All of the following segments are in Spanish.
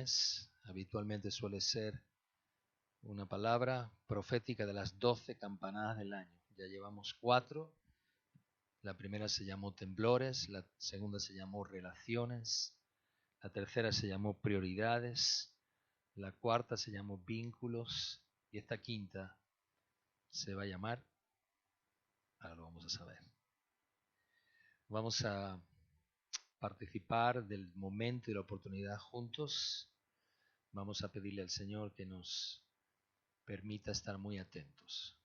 mes habitualmente suele ser una palabra profética de las 12 campanadas del año. Ya llevamos 4. La primera se llamó temblores, la segunda se llamó relaciones, la tercera se llamó prioridades, la cuarta se llamó vínculos y esta quinta se va a llamar, ahora lo vamos a saber. Vamos a participar del momento y la oportunidad juntos. Vamos a pedirle al Señor que nos permita estar muy atentos.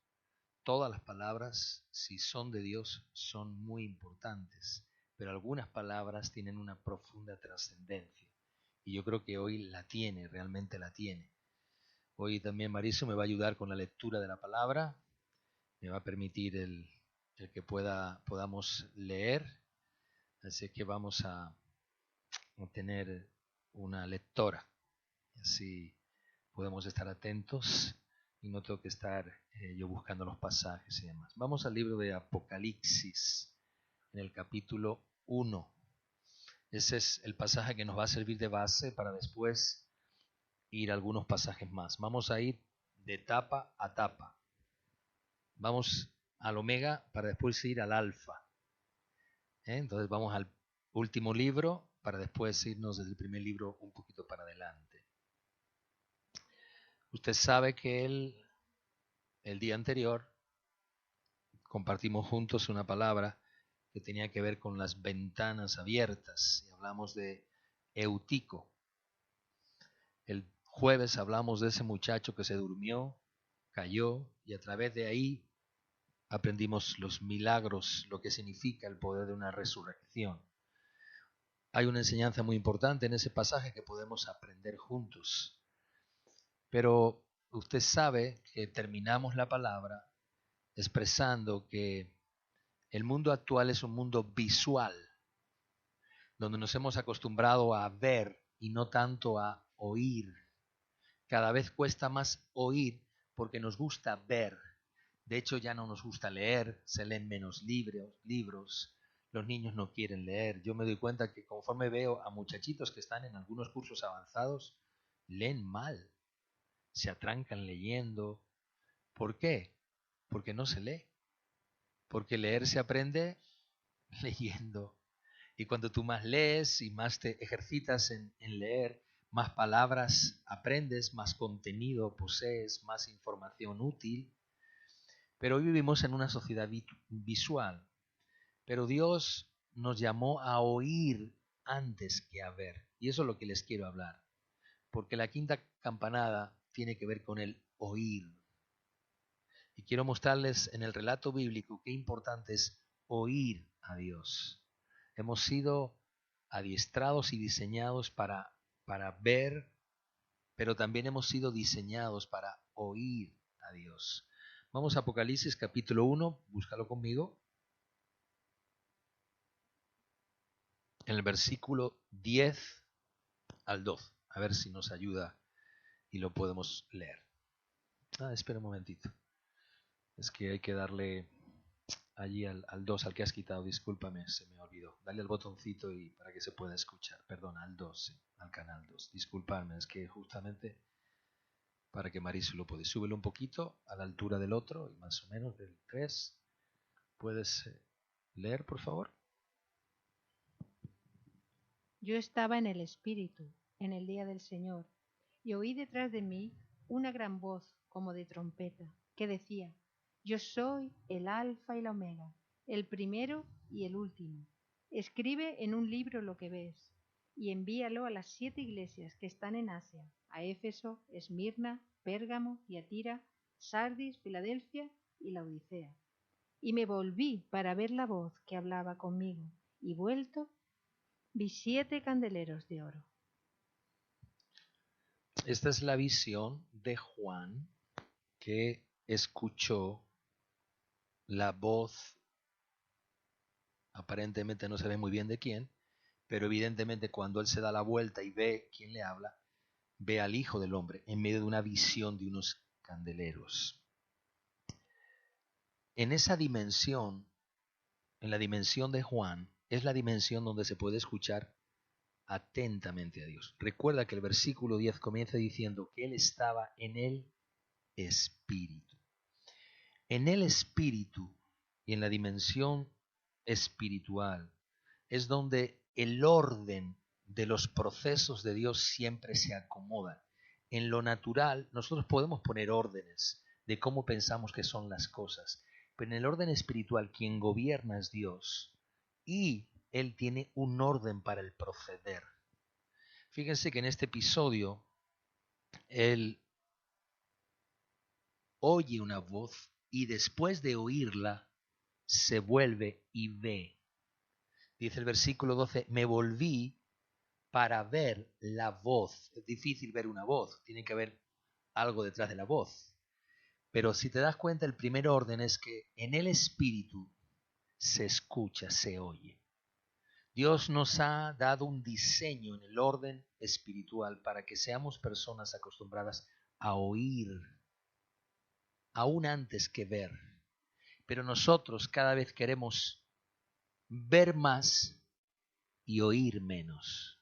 Todas las palabras, si son de Dios, son muy importantes, pero algunas palabras tienen una profunda trascendencia. Y yo creo que hoy la tiene, realmente la tiene. Hoy también Mauricio me va a ayudar con la lectura de la palabra, me va a permitir el que podamos leer, así que vamos a tener una lectora, así podemos estar atentos y no tengo que estar yo buscando los pasajes y demás. Vamos al libro de Apocalipsis, en el capítulo 1. Ese es el pasaje que nos va a servir de base para después ir a algunos pasajes más. Vamos a ir de tapa a tapa. Vamos al omega para después ir al alfa. Entonces vamos al último libro para después irnos desde el primer libro un poquito para adelante. Usted sabe que el día anterior compartimos juntos una palabra que tenía que ver con las ventanas abiertas y hablamos de Eutico. El jueves hablamos de ese muchacho que se durmió, cayó y a través de ahí aprendimos los milagros, lo que significa el poder de una resurrección. Hay una enseñanza muy importante en ese pasaje que podemos aprender juntos. Pero usted sabe que terminamos la palabra expresando que el mundo actual es un mundo visual, donde nos hemos acostumbrado a ver y no tanto a oír. Cada vez cuesta más oír porque nos gusta ver. De hecho, ya no nos gusta leer, se leen menos libros, los niños no quieren leer. Yo me doy cuenta que conforme veo a muchachitos que están en algunos cursos avanzados, leen mal, se atrancan leyendo. ¿Por qué? Porque no se lee. Porque leer se aprende leyendo. Y cuando tú más lees y más te ejercitas en leer, más palabras aprendes, más contenido posees, más información útil. Pero hoy vivimos en una sociedad visual. Pero Dios nos llamó a oír antes que a ver. Y eso es lo que les quiero hablar. Porque la quinta campanada tiene que ver con el oír. Y quiero mostrarles en el relato bíblico qué importante es oír a Dios. Hemos sido adiestrados y diseñados para ver, pero también hemos sido diseñados para oír a Dios. Vamos a Apocalipsis capítulo 1, búscalo conmigo. En el versículo 10 al 12. A ver si nos ayuda y lo podemos leer. Espera un momentito. Es que hay que darle allí al 2, al que has quitado, discúlpame, se me olvidó. Dale al botoncito y para que se pueda escuchar. Perdón, al 2, sí, al canal 2. Disculpadme, es que justamente para que Mauricio lo puede. Súbelo un poquito a la altura del otro y más o menos del 3. ¿Puedes leer, por favor? Yo estaba en el Espíritu, en el día del Señor, y oí detrás de mí una gran voz como de trompeta, que decía: Yo soy el Alfa y la Omega, el primero y el último. Escribe en un libro lo que ves, y envíalo a las 7 iglesias que están en Asia, a Éfeso, Esmirna, Pérgamo, Tiatira, Sardis, Filadelfia y Laodicea. Y me volví para ver la voz que hablaba conmigo, y vuelto, vi 7 candeleros de oro. Esta es la visión de Juan, que escuchó la voz, aparentemente no se ve muy bien de quién, pero evidentemente cuando él se da la vuelta y ve quién le habla, ve al Hijo del Hombre en medio de una visión de unos candeleros. En esa dimensión, en la dimensión de Juan, es la dimensión donde se puede escuchar atentamente a Dios. Recuerda que el versículo 10 comienza diciendo que él estaba en el Espíritu. En el Espíritu y en la dimensión espiritual es donde el orden de los procesos de Dios siempre se acomoda. En lo natural nosotros podemos poner órdenes de cómo pensamos que son las cosas, pero en el orden espiritual quien gobierna es Dios y Él tiene un orden para el proceder. Fíjense que en este episodio Él oye una voz y después de oírla se vuelve y ve. Dice el versículo 12, me volví para ver la voz. Es difícil ver una voz, tiene que haber algo detrás de la voz. Pero si te das cuenta, el primer orden es que en el Espíritu se escucha, se oye. Dios nos ha dado un diseño en el orden espiritual para que seamos personas acostumbradas a oír, aún antes que ver. Pero nosotros cada vez queremos ver más y oír menos.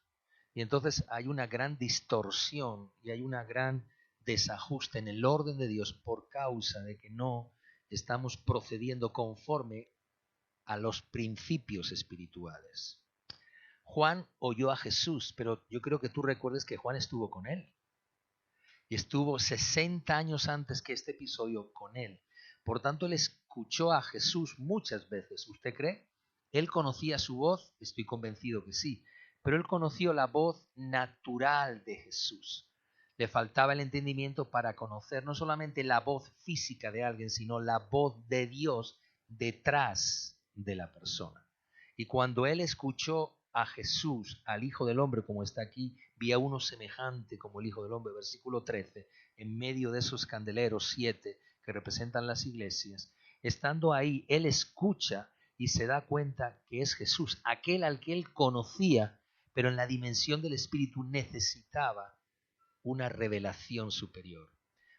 Y entonces hay una gran distorsión y hay una gran desajuste en el orden de Dios por causa de que no estamos procediendo conforme a los principios espirituales. Juan oyó a Jesús, pero yo creo que tú recuerdes que Juan estuvo con él. Y estuvo 60 años antes que este episodio con él. Por tanto, él escuchó a Jesús muchas veces. ¿Usted cree? ¿Él conocía su voz? Estoy convencido que sí. Pero él conoció la voz natural de Jesús. Le faltaba el entendimiento para conocer no solamente la voz física de alguien, sino la voz de Dios detrás de la persona. Y cuando él escuchó a Jesús, al Hijo del Hombre, como está aquí, vi a uno semejante como el Hijo del Hombre, versículo 13, en medio de esos candeleros 7 que representan las iglesias. Estando ahí, él escucha y se da cuenta que es Jesús, aquel al que él conocía, pero en la dimensión del Espíritu necesitaba una revelación superior.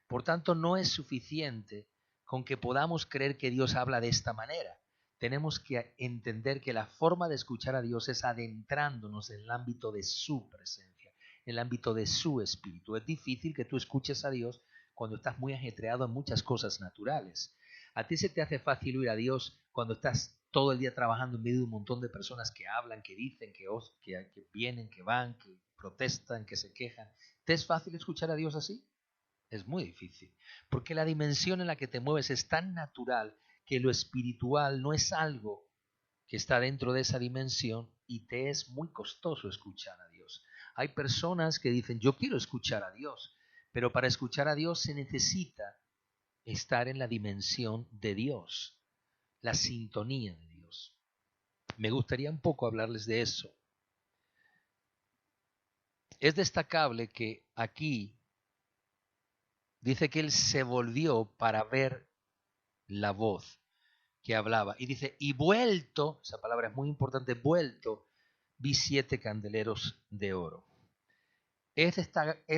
Por tanto, no es suficiente con que podamos creer que Dios habla de esta manera. Tenemos que entender que la forma de escuchar a Dios es adentrándonos en el ámbito de su presencia, en el ámbito de su espíritu. Es difícil que tú escuches a Dios cuando estás muy ajetreado en muchas cosas naturales. A ti se te hace fácil oír a Dios cuando estás todo el día trabajando en medio de un montón de personas que hablan, que dicen, que vienen, que van, que protestan, que se quejan. ¿Te es fácil escuchar a Dios así? Es muy difícil, porque la dimensión en la que te mueves es tan natural que lo espiritual no es algo que está dentro de esa dimensión y te es muy costoso escuchar a Dios. Hay personas que dicen, yo quiero escuchar a Dios, pero para escuchar a Dios se necesita estar en la dimensión de Dios, la sintonía de Dios. Me gustaría un poco hablarles de eso. Es destacable que aquí dice que él se volvió para ver la voz que hablaba. Y dice, y vuelto, esa palabra es muy importante, vuelto, vi 7 candeleros de oro. Es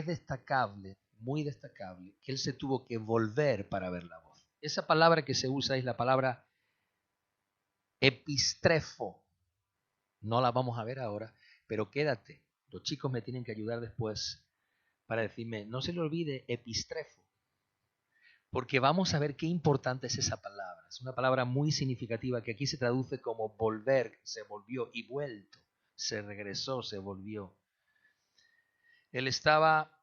destacable, muy destacable, que él se tuvo que volver para ver la voz. Esa palabra que se usa es la palabra epistrefo. No la vamos a ver ahora, pero quédate. Los chicos me tienen que ayudar después para decirme, no se le olvide epistrefo. Porque vamos a ver qué importante es esa palabra. Es una palabra muy significativa que aquí se traduce como volver, se volvió, y vuelto, se regresó, se volvió. Él estaba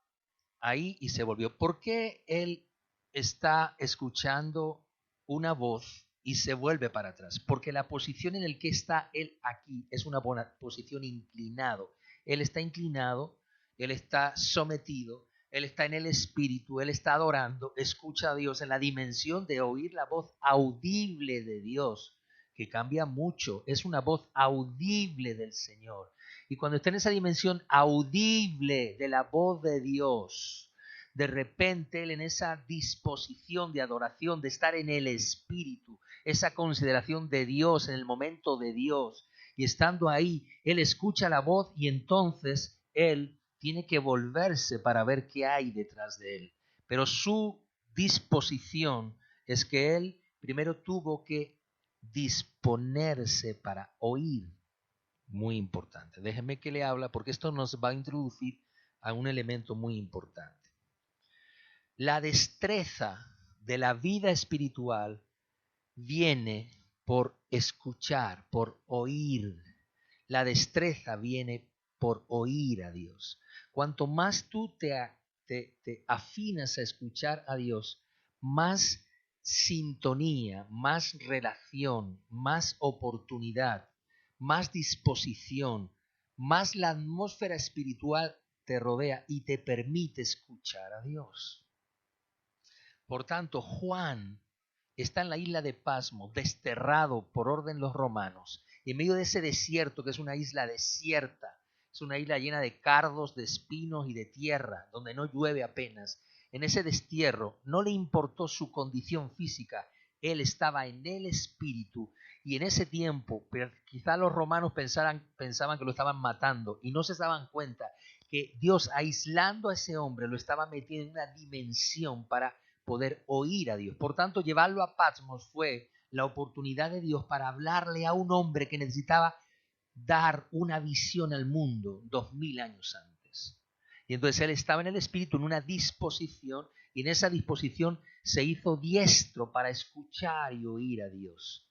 ahí y se volvió. ¿Por qué él está escuchando una voz y se vuelve para atrás? Porque la posición en la que está él aquí es una buena posición inclinado. Él está inclinado, él está sometido, él está en el espíritu, él está adorando, escucha a Dios en la dimensión de oír la voz audible de Dios, que cambia mucho, es una voz audible del Señor. Y cuando está en esa dimensión audible de la voz de Dios, de repente él en esa disposición de adoración, de estar en el espíritu, esa consideración de Dios en el momento de Dios, y estando ahí, él escucha la voz y entonces él tiene que volverse para ver qué hay detrás de él. Pero su disposición es que él primero tuvo que disponerse para oír muy importante. Déjeme que le hable porque esto nos va a introducir a un elemento muy importante. La destreza de la vida espiritual viene por escuchar, por oír. La destreza viene por oír a Dios. Cuanto más tú te afinas a escuchar a Dios, más sintonía, más relación, más oportunidad, más disposición, más la atmósfera espiritual te rodea y te permite escuchar a Dios. Por tanto, Juan está en la isla de Pasmo, desterrado por orden de los romanos, y en medio de ese desierto, que es una isla desierta, es una isla llena de cardos, de espinos y de tierra, donde no llueve apenas. En ese destierro no le importó su condición física, él estaba en el espíritu, y en ese tiempo quizá los romanos pensaban que lo estaban matando y no se daban cuenta que Dios, aislando a ese hombre, lo estaba metiendo en una dimensión para poder oír a Dios. Por tanto, llevarlo a Patmos fue la oportunidad de Dios para hablarle a un hombre que necesitaba dar una visión al mundo 2000 años antes. Y entonces él estaba en el Espíritu en una disposición, y en esa disposición se hizo diestro para escuchar y oír a Dios.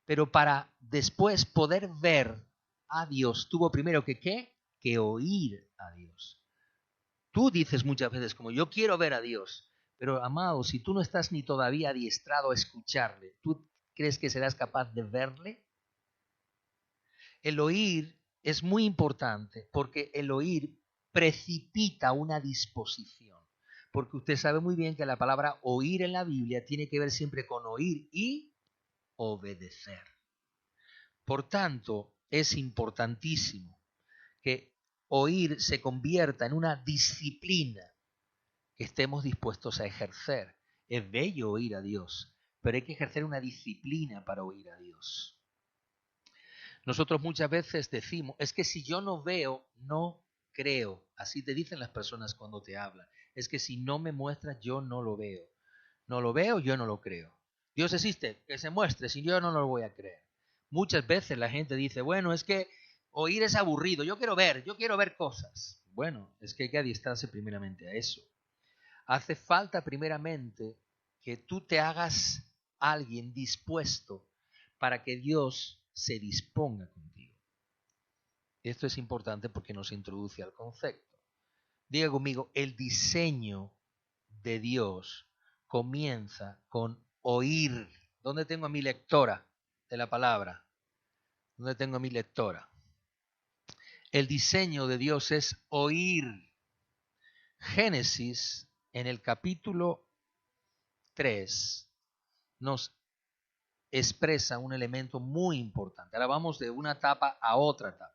Pero para después poder ver a Dios, tuvo primero que ¿qué? Que oír a Dios. Tú dices muchas veces como yo quiero ver a Dios, pero amado, si tú no estás ni todavía adiestrado a escucharle, ¿tú crees que serás capaz de verle? El oír es muy importante porque el oír precipita una disposición. Porque usted sabe muy bien que la palabra oír en la Biblia tiene que ver siempre con oír y obedecer. Por tanto, es importantísimo que oír se convierta en una disciplina que estemos dispuestos a ejercer. Es bello oír a Dios, pero hay que ejercer una disciplina para oír a Dios. Nosotros muchas veces decimos, es que si yo no veo, no creo. Así te dicen las personas cuando te hablan. Es que si no me muestras, yo no lo veo. No lo veo, yo no lo creo. Dios existe, que se muestre, si yo no lo voy a creer. Muchas veces la gente dice, bueno, es que oír es aburrido, yo quiero ver cosas. Bueno, es que hay que adiestrarse primeramente a eso. Hace falta primeramente que tú te hagas alguien dispuesto para que Dios se disponga contigo. Esto es importante porque nos introduce al concepto. Diga conmigo, el diseño de Dios comienza con oír. ¿Dónde tengo a mi lectora de la palabra? ¿Dónde tengo a mi lectora? El diseño de Dios es oír. Génesis, en el capítulo 3, nos expresa un elemento muy importante. Ahora vamos de una etapa a otra etapa.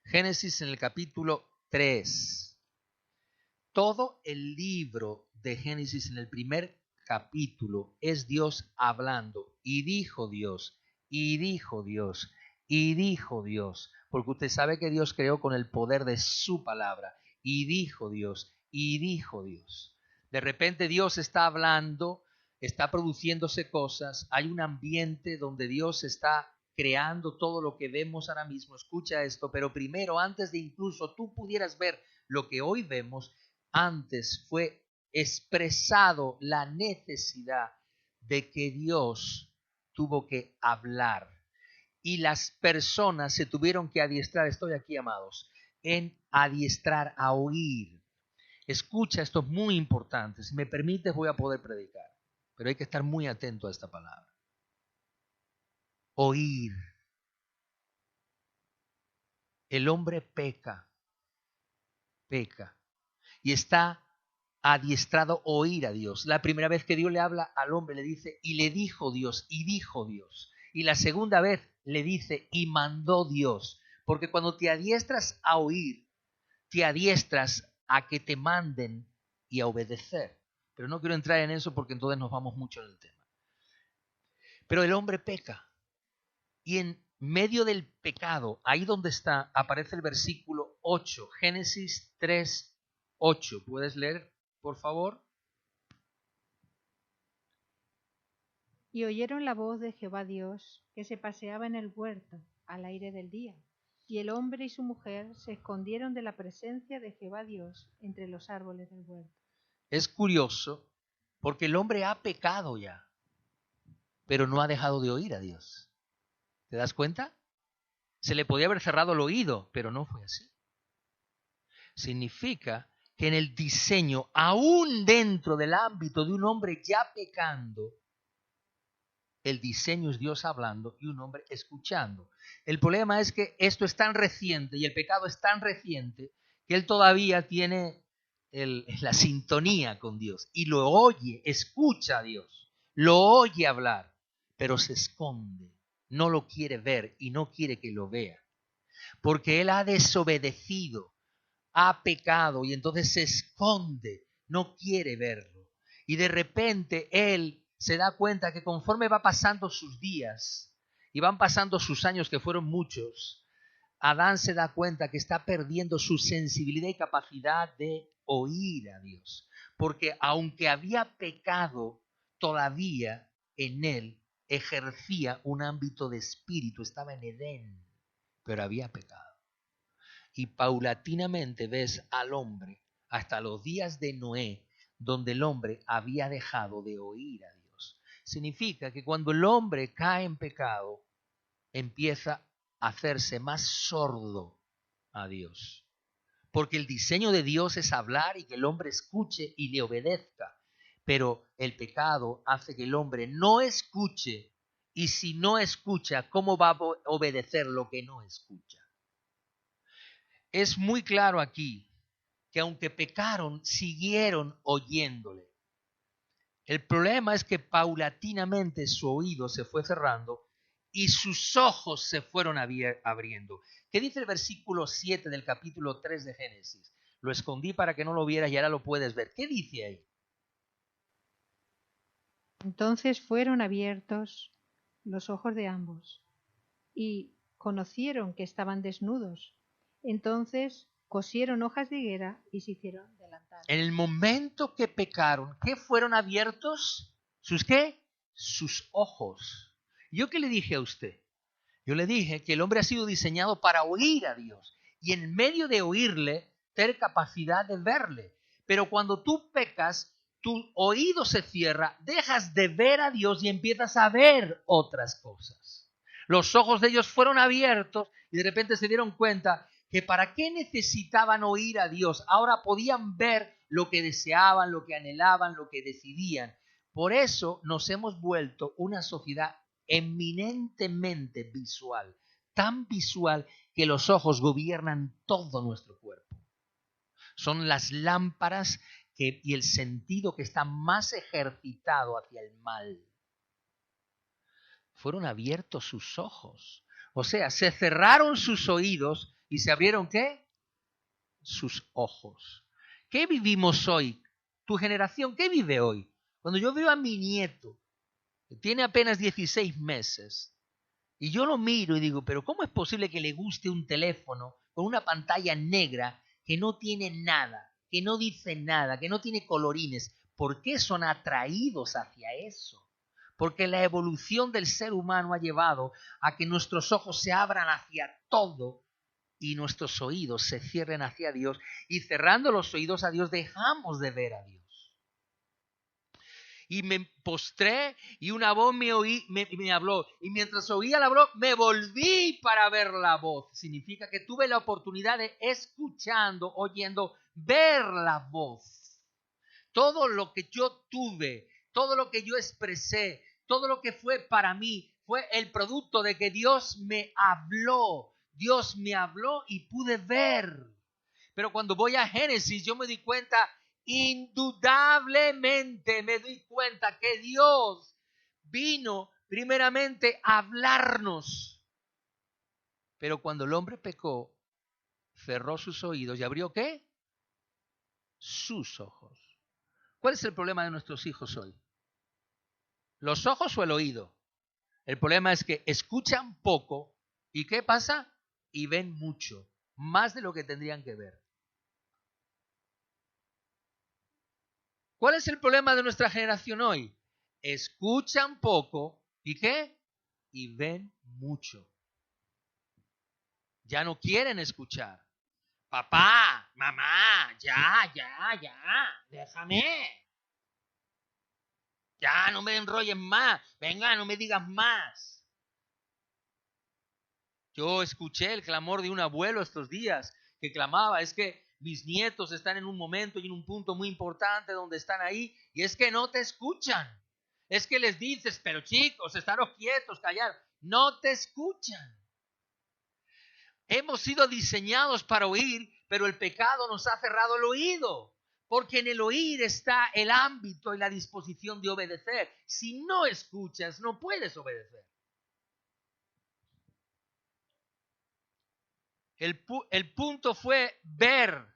Génesis en el capítulo 3. Todo el libro de Génesis en el primer capítulo es Dios hablando. Y dijo Dios, y dijo Dios, y dijo Dios. Porque usted sabe que Dios creó con el poder de su palabra. Y dijo Dios, y dijo Dios. De repente Dios está hablando, está produciéndose cosas, hay un ambiente donde Dios está creando todo lo que vemos ahora mismo. Escucha esto, pero primero, antes de incluso tú pudieras ver lo que hoy vemos, antes fue expresado la necesidad de que Dios tuvo que hablar y las personas se tuvieron que adiestrar, estoy aquí amados, en adiestrar a oír. Escucha, esto es muy importante, si me permites voy a poder predicar, pero hay que estar muy atento a esta palabra. Oír. El hombre peca y está adiestrado a oír a Dios. La primera vez que Dios le habla al hombre le dice, y le dijo Dios, y dijo Dios. Y la segunda vez le dice, y mandó Dios. Porque cuando te adiestras a oír, te adiestras a que te manden y a obedecer. Pero no quiero entrar en eso porque entonces nos vamos mucho en el tema. Pero el hombre peca. Y en medio del pecado, ahí donde está, aparece el versículo 8, Génesis 3, 8. ¿Puedes leer, por favor? Y oyeron la voz de Jehová Dios, que se paseaba en el huerto, al aire del día. Y el hombre y su mujer se escondieron de la presencia de Jehová Dios entre los árboles del huerto. Es curioso porque el hombre ha pecado ya, pero no ha dejado de oír a Dios. ¿Te das cuenta? Se le podía haber cerrado el oído, pero no fue así. Significa que en el diseño, aún dentro del ámbito de un hombre ya pecando, el diseño es Dios hablando y un hombre escuchando. El problema es que esto es tan reciente y el pecado es tan reciente que él todavía tiene la sintonía con Dios y lo oye, escucha a Dios, lo oye hablar, pero se esconde, no lo quiere ver y no quiere que lo vea, porque él ha desobedecido, ha pecado y entonces se esconde, no quiere verlo. Y de repente él se da cuenta que conforme va pasando sus días y van pasando sus años, que fueron muchos, Adán se da cuenta que está perdiendo su sensibilidad y capacidad de oír a Dios. Porque aunque había pecado, todavía en él ejercía un ámbito de espíritu, estaba en Edén, pero había pecado. Y paulatinamente ves al hombre hasta los días de Noé, donde el hombre había dejado de oír a Dios. Significa que cuando el hombre cae en pecado, empieza a hacerse más sordo a Dios. Porque el diseño de Dios es hablar y que el hombre escuche y le obedezca. Pero el pecado hace que el hombre no escuche, y si no escucha, ¿cómo va a obedecer lo que no escucha? Es muy claro aquí que aunque pecaron, siguieron oyéndole. El problema es que paulatinamente su oído se fue cerrando y sus ojos se fueron abriendo. ¿Qué dice el versículo 7 del capítulo 3 de Génesis? Lo escondí para que no lo vieras y ahora lo puedes ver. ¿Qué dice ahí? Entonces fueron abiertos los ojos de ambos y conocieron que estaban desnudos. Entonces cosieron hojas de higuera y se hicieron delantales. En el momento que pecaron, ¿qué fueron abiertos? ¿Sus qué? Sus ojos. ¿Yo qué le dije a usted? Yo le dije que el hombre ha sido diseñado para oír a Dios y en medio de oírle, tener capacidad de verle. Pero cuando tú pecas, tu oído se cierra, dejas de ver a Dios y empiezas a ver otras cosas. Los ojos de ellos fueron abiertos y de repente se dieron cuenta que para qué necesitaban oír a Dios. Ahora podían ver lo que deseaban, lo que anhelaban, lo que decidían. Por eso nos hemos vuelto una sociedad eminentemente visual, tan visual que los ojos gobiernan todo nuestro cuerpo. Son las lámparas y el sentido que está más ejercitado hacia el mal. Fueron abiertos sus ojos. O sea, se cerraron sus oídos y se abrieron ¿qué? Sus ojos. ¿Qué vivimos hoy? Tu generación, ¿qué vive hoy? Cuando yo veo a mi nieto, que tiene apenas 16 meses, y yo lo miro y digo, pero ¿cómo es posible que le guste un teléfono con una pantalla negra que no tiene nada, que no dice nada, que no tiene colorines? ¿Por qué son atraídos hacia eso? Porque la evolución del ser humano ha llevado a que nuestros ojos se abran hacia todo y nuestros oídos se cierren hacia Dios. Y cerrando los oídos a Dios dejamos de ver a Dios. Y me postré y una voz me habló. Y mientras oía la voz, me volví para ver la voz. Significa que tuve la oportunidad de, escuchando, oyendo, ver la voz. Todo lo que yo tuve, todo lo que yo expresé, todo lo que fue para mí, fue el producto de que Dios me habló. Dios me habló y pude ver. Pero cuando voy a Génesis, yo me di cuenta, indudablemente me di cuenta que Dios vino primeramente a hablarnos. Pero cuando el hombre pecó, cerró sus oídos y abrió ¿qué? Sus ojos. ¿Cuál es el problema de nuestros hijos hoy? ¿Los ojos o el oído? El problema es que escuchan poco y ¿qué pasa? Y ven mucho, más de lo que tendrían que ver. ¿Cuál es el problema de nuestra generación hoy? Escuchan poco y ¿qué? Y ven mucho. Ya no quieren escuchar. Papá, mamá, ya, déjame. Ya, no me enrolles más. Venga, no me digas más. Yo escuché el clamor de un abuelo estos días que clamaba, es que mis nietos están en un momento y en un punto muy importante donde están ahí y es que no te escuchan. Es que les dices, pero chicos, estaros quietos, callar. No te escuchan. Hemos sido diseñados para oír, pero el pecado nos ha cerrado el oído. Porque en el oír está el ámbito y la disposición de obedecer. Si no escuchas, no puedes obedecer. El punto fue ver.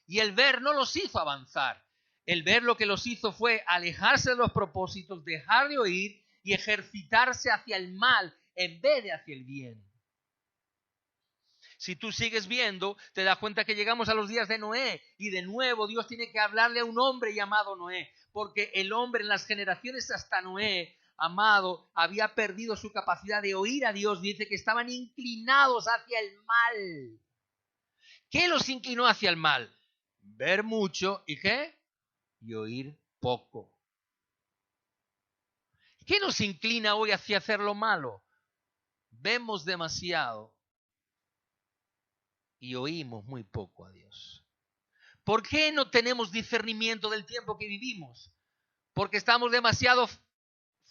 Y el ver no los hizo avanzar. El ver lo que los hizo fue alejarse de los propósitos, dejar de oír y ejercitarse hacia el mal en vez de hacia el bien. Si tú sigues viendo, te das cuenta que llegamos a los días de Noé y de nuevo Dios tiene que hablarle a un hombre llamado Noé, porque el hombre en las generaciones hasta Noé, amado, había perdido su capacidad de oír a Dios. Dice que estaban inclinados hacia el mal. ¿Qué los inclinó hacia el mal? Ver mucho y ¿qué? Y oír poco. ¿Qué nos inclina hoy hacia hacer lo malo? Vemos demasiado y oímos muy poco a Dios. ¿Por qué no tenemos discernimiento del tiempo que vivimos? Porque estamos demasiado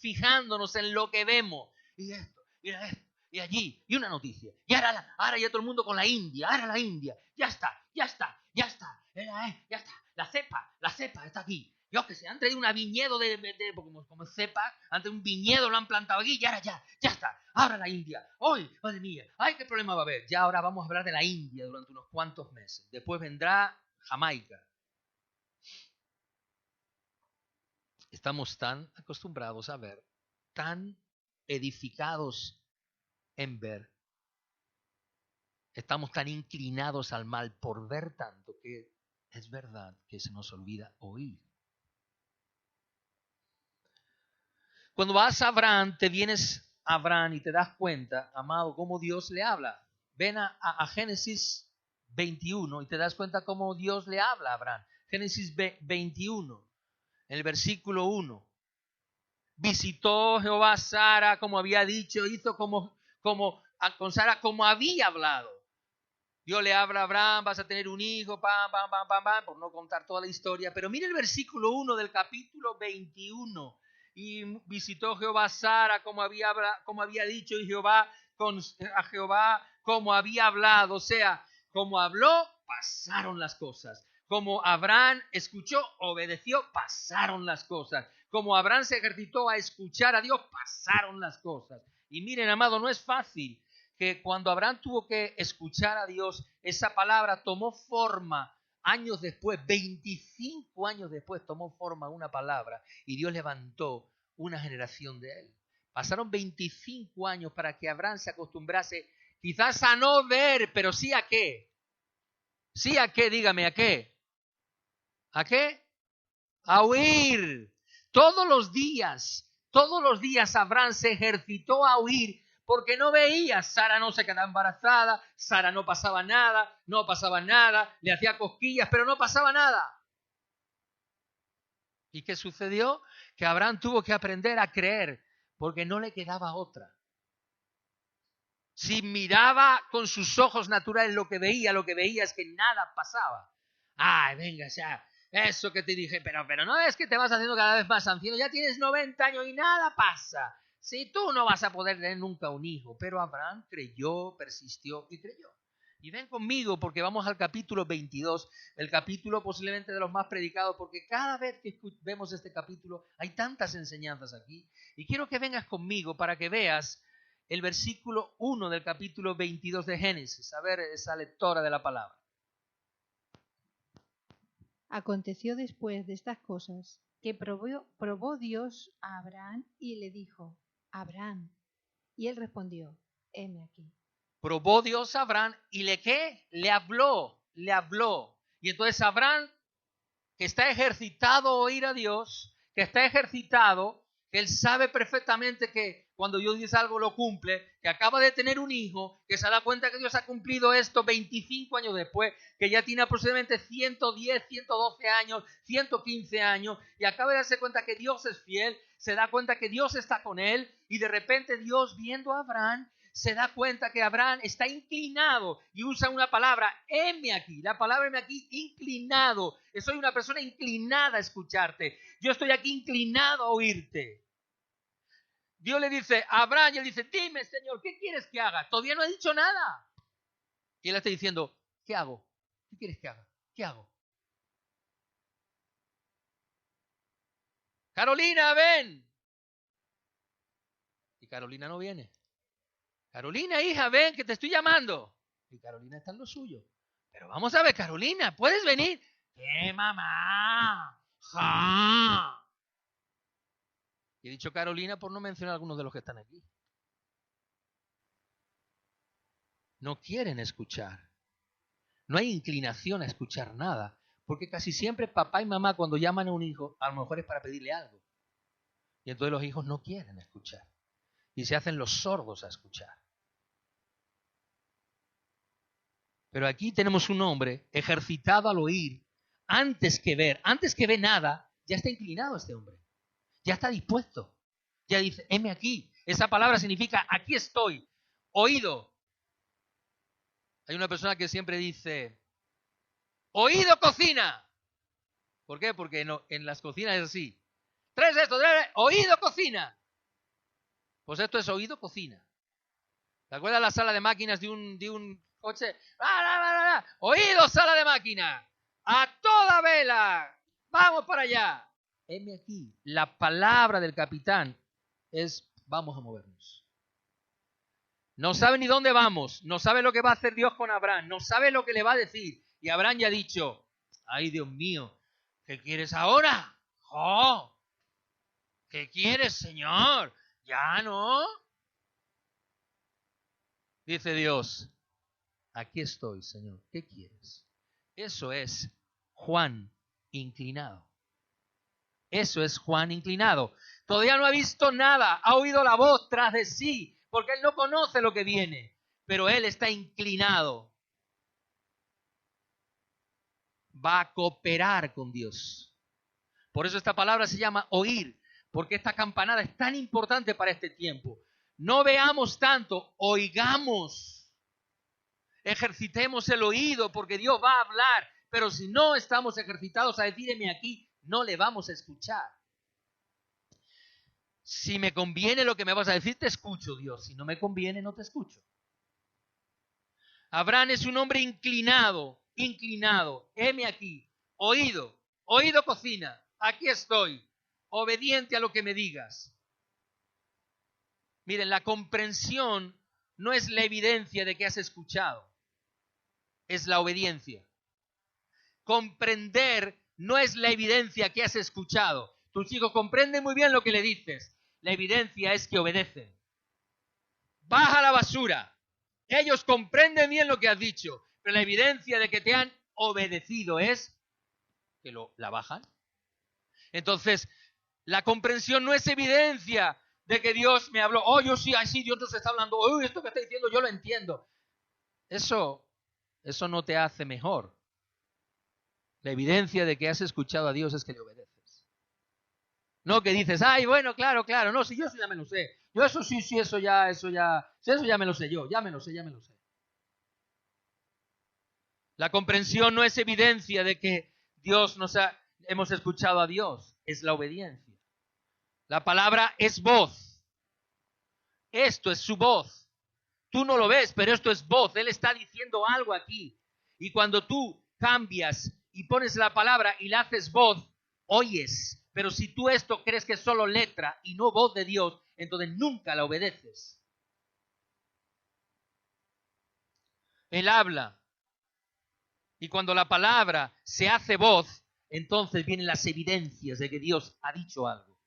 fijándonos en lo que vemos. Y esto, y allí, y una noticia. Y ahora ya todo el mundo con la India, ahora la India. Ya está. La cepa está aquí. Yo que sé, han traído una viñedo como cepa, antes un viñedo lo han plantado aquí y ahora ya está. Ahora la India. ¡Ay, madre mía! ¡Ay, qué problema va a haber! Ya ahora vamos a hablar de la India durante unos cuantos meses. Después vendrá Jamaica. Estamos tan acostumbrados a ver, tan edificados en ver. Estamos tan inclinados al mal por ver tanto que es verdad que se nos olvida oír. Cuando vas a Abraham, te vienes a Abraham y te das cuenta, amado, cómo Dios le habla. Ven a Génesis 21 y te das cuenta cómo Dios le habla a Abraham. Génesis 21, en el versículo 1. Visitó Jehová a Sara como había dicho, hizo con Sara como había hablado. Dios le habla a Abraham, vas a tener un hijo, por no contar toda la historia. Pero mire el versículo 1 del capítulo 21. Y visitó Jehová a Sara como había dicho, y a Jehová como había hablado. O sea, como habló, pasaron las cosas. Como Abraham escuchó, obedeció, pasaron las cosas. Como Abraham se ejercitó a escuchar a Dios, pasaron las cosas. Y miren, amado, no es fácil que cuando Abraham tuvo que escuchar a Dios, esa palabra tomó forma años después, 25 años después, tomó forma una palabra y Dios levantó una generación de él. Pasaron 25 años para que Abraham se acostumbrase quizás a no ver, pero sí a qué. Sí a qué, dígame, ¿a qué? ¿A qué? A oír. Todos los días Abraham se ejercitó a oír porque no veía. Sara no se quedaba embarazada, Sara no pasaba nada, le hacía cosquillas, pero no pasaba nada. ¿Y qué sucedió? Que Abraham tuvo que aprender a creer porque no le quedaba otra. Si miraba con sus ojos naturales lo que veía es que nada pasaba. Ay, venga, ya, eso que te dije, pero no es que te vas haciendo cada vez más anciano, ya tienes 90 años y nada pasa. Si tú no vas a poder tener nunca un hijo, pero Abraham creyó, persistió y creyó. Y ven conmigo porque vamos al capítulo 22, el capítulo posiblemente de los más predicados, porque cada vez que vemos este capítulo hay tantas enseñanzas aquí. Y quiero que vengas conmigo para que veas el versículo 1 del capítulo 22 de Génesis. A ver, esa lectora de la palabra. Aconteció después de estas cosas que probó Dios a Abraham y le dijo, Abraham. Y él respondió, heme aquí. Probó Dios a Abraham y le habló. Y entonces Abraham, que está ejercitado a oír a Dios, que está ejercitado, que él sabe perfectamente que cuando Dios dice algo lo cumple, que acaba de tener un hijo, que se da cuenta que Dios ha cumplido esto 25 años después, que ya tiene aproximadamente 110, 112 años, 115 años, y acaba de darse cuenta que Dios es fiel, se da cuenta que Dios está con él, y de repente Dios, viendo a Abraham, se da cuenta que Abraham está inclinado y usa una palabra, heme aquí, la palabra heme aquí, inclinado. Soy una persona inclinada a escucharte. Yo estoy aquí inclinado a oírte. Dios le dice a Abraham, y él dice, dime, Señor, ¿qué quieres que haga? Todavía no ha dicho nada. Y él está diciendo, ¿qué hago? ¿Qué quieres que haga? ¿Qué hago? Carolina, ven. Y Carolina no viene. Carolina, hija, ven, que te estoy llamando. Y Carolina está en lo suyo. Pero vamos a ver, Carolina, ¿puedes venir? ¿Qué, mamá? ¡Ja! Y he dicho Carolina por no mencionar a algunos de los que están aquí. No quieren escuchar. No hay inclinación a escuchar nada. Porque casi siempre papá y mamá cuando llaman a un hijo, a lo mejor es para pedirle algo. Y entonces los hijos no quieren escuchar. Y se hacen los sordos a escuchar. Pero aquí tenemos un hombre ejercitado al oír, antes que ve nada, ya está inclinado este hombre. Ya está dispuesto. Ya dice, heme aquí. Esa palabra significa, aquí estoy. Oído. Hay una persona que siempre dice, oído cocina. ¿Por qué? Porque no, en las cocinas es así. Tres esto, oído cocina. Pues esto es oído cocina. ¿Te acuerdas la sala de máquinas de un coche? Oído sala de máquina. A toda vela. Vamos para allá. Heme aquí. La palabra del capitán es vamos a movernos. No sabe ni dónde vamos. No sabe lo que va a hacer Dios con Abraham. No sabe lo que le va a decir. Y Abraham ya ha dicho, ay Dios mío, ¿qué quieres ahora? ¡Oh! ¿Qué quieres, Señor? ¿Ya no? Dice Dios, aquí estoy, Señor. ¿Qué quieres? Eso es Juan inclinado. Eso es Juan inclinado. Todavía no ha visto nada. Ha oído la voz tras de sí, porque él no conoce lo que viene. Pero él está inclinado. Va a cooperar con Dios. Por eso esta palabra se llama oír, porque esta campanada es tan importante para este tiempo. No veamos tanto, oigamos. Ejercitemos el oído, porque Dios va a hablar. Pero si no estamos ejercitados a decir, heme aquí, no le vamos a escuchar. Si me conviene lo que me vas a decir, te escucho, Dios. Si no me conviene, no te escucho. Abraham es un hombre inclinado, heme aquí, oído cocina, aquí estoy, obediente a lo que me digas. Miren, la comprensión no es la evidencia de que has escuchado, es la obediencia. Comprender no es la evidencia que has escuchado. Tus hijos comprenden muy bien lo que le dices. La evidencia es que obedecen. Baja la basura. Ellos comprenden bien lo que has dicho, pero la evidencia de que te han obedecido es que la bajan. Entonces, la comprensión no es evidencia de que Dios me habló. Oh, yo sí, así Dios nos está hablando. Oh, esto que está diciendo yo lo entiendo. Eso no te hace mejor. La evidencia de que has escuchado a Dios es que le obedeces. No que dices, ay, bueno, claro, no, si yo eso ya me lo sé. Yo eso sí, eso ya me lo sé yo, ya me lo sé. La comprensión no es evidencia de que hemos escuchado a Dios, es la obediencia. La palabra es voz. Esto es su voz. Tú no lo ves, pero esto es voz. Él está diciendo algo aquí. Y cuando tú cambias y pones la palabra y la haces voz, oyes. Pero si tú esto crees que es solo letra y no voz de Dios, entonces nunca la obedeces. Él habla. Y cuando la palabra se hace voz, entonces vienen las evidencias de que Dios ha dicho algo.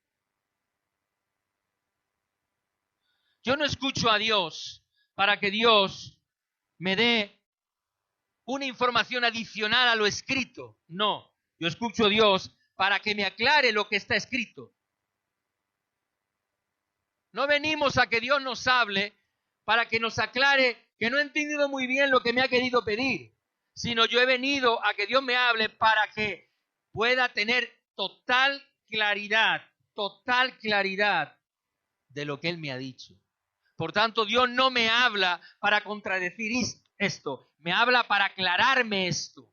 Yo no escucho a Dios para que Dios me dé una información adicional a lo escrito. No, yo escucho a Dios para que me aclare lo que está escrito. No venimos a que Dios nos hable para que nos aclare que no he entendido muy bien lo que me ha querido pedir, sino yo he venido a que Dios me hable para que pueda tener total claridad de lo que Él me ha dicho. Por tanto, Dios no me habla para contradecir esto, me habla para aclararme esto.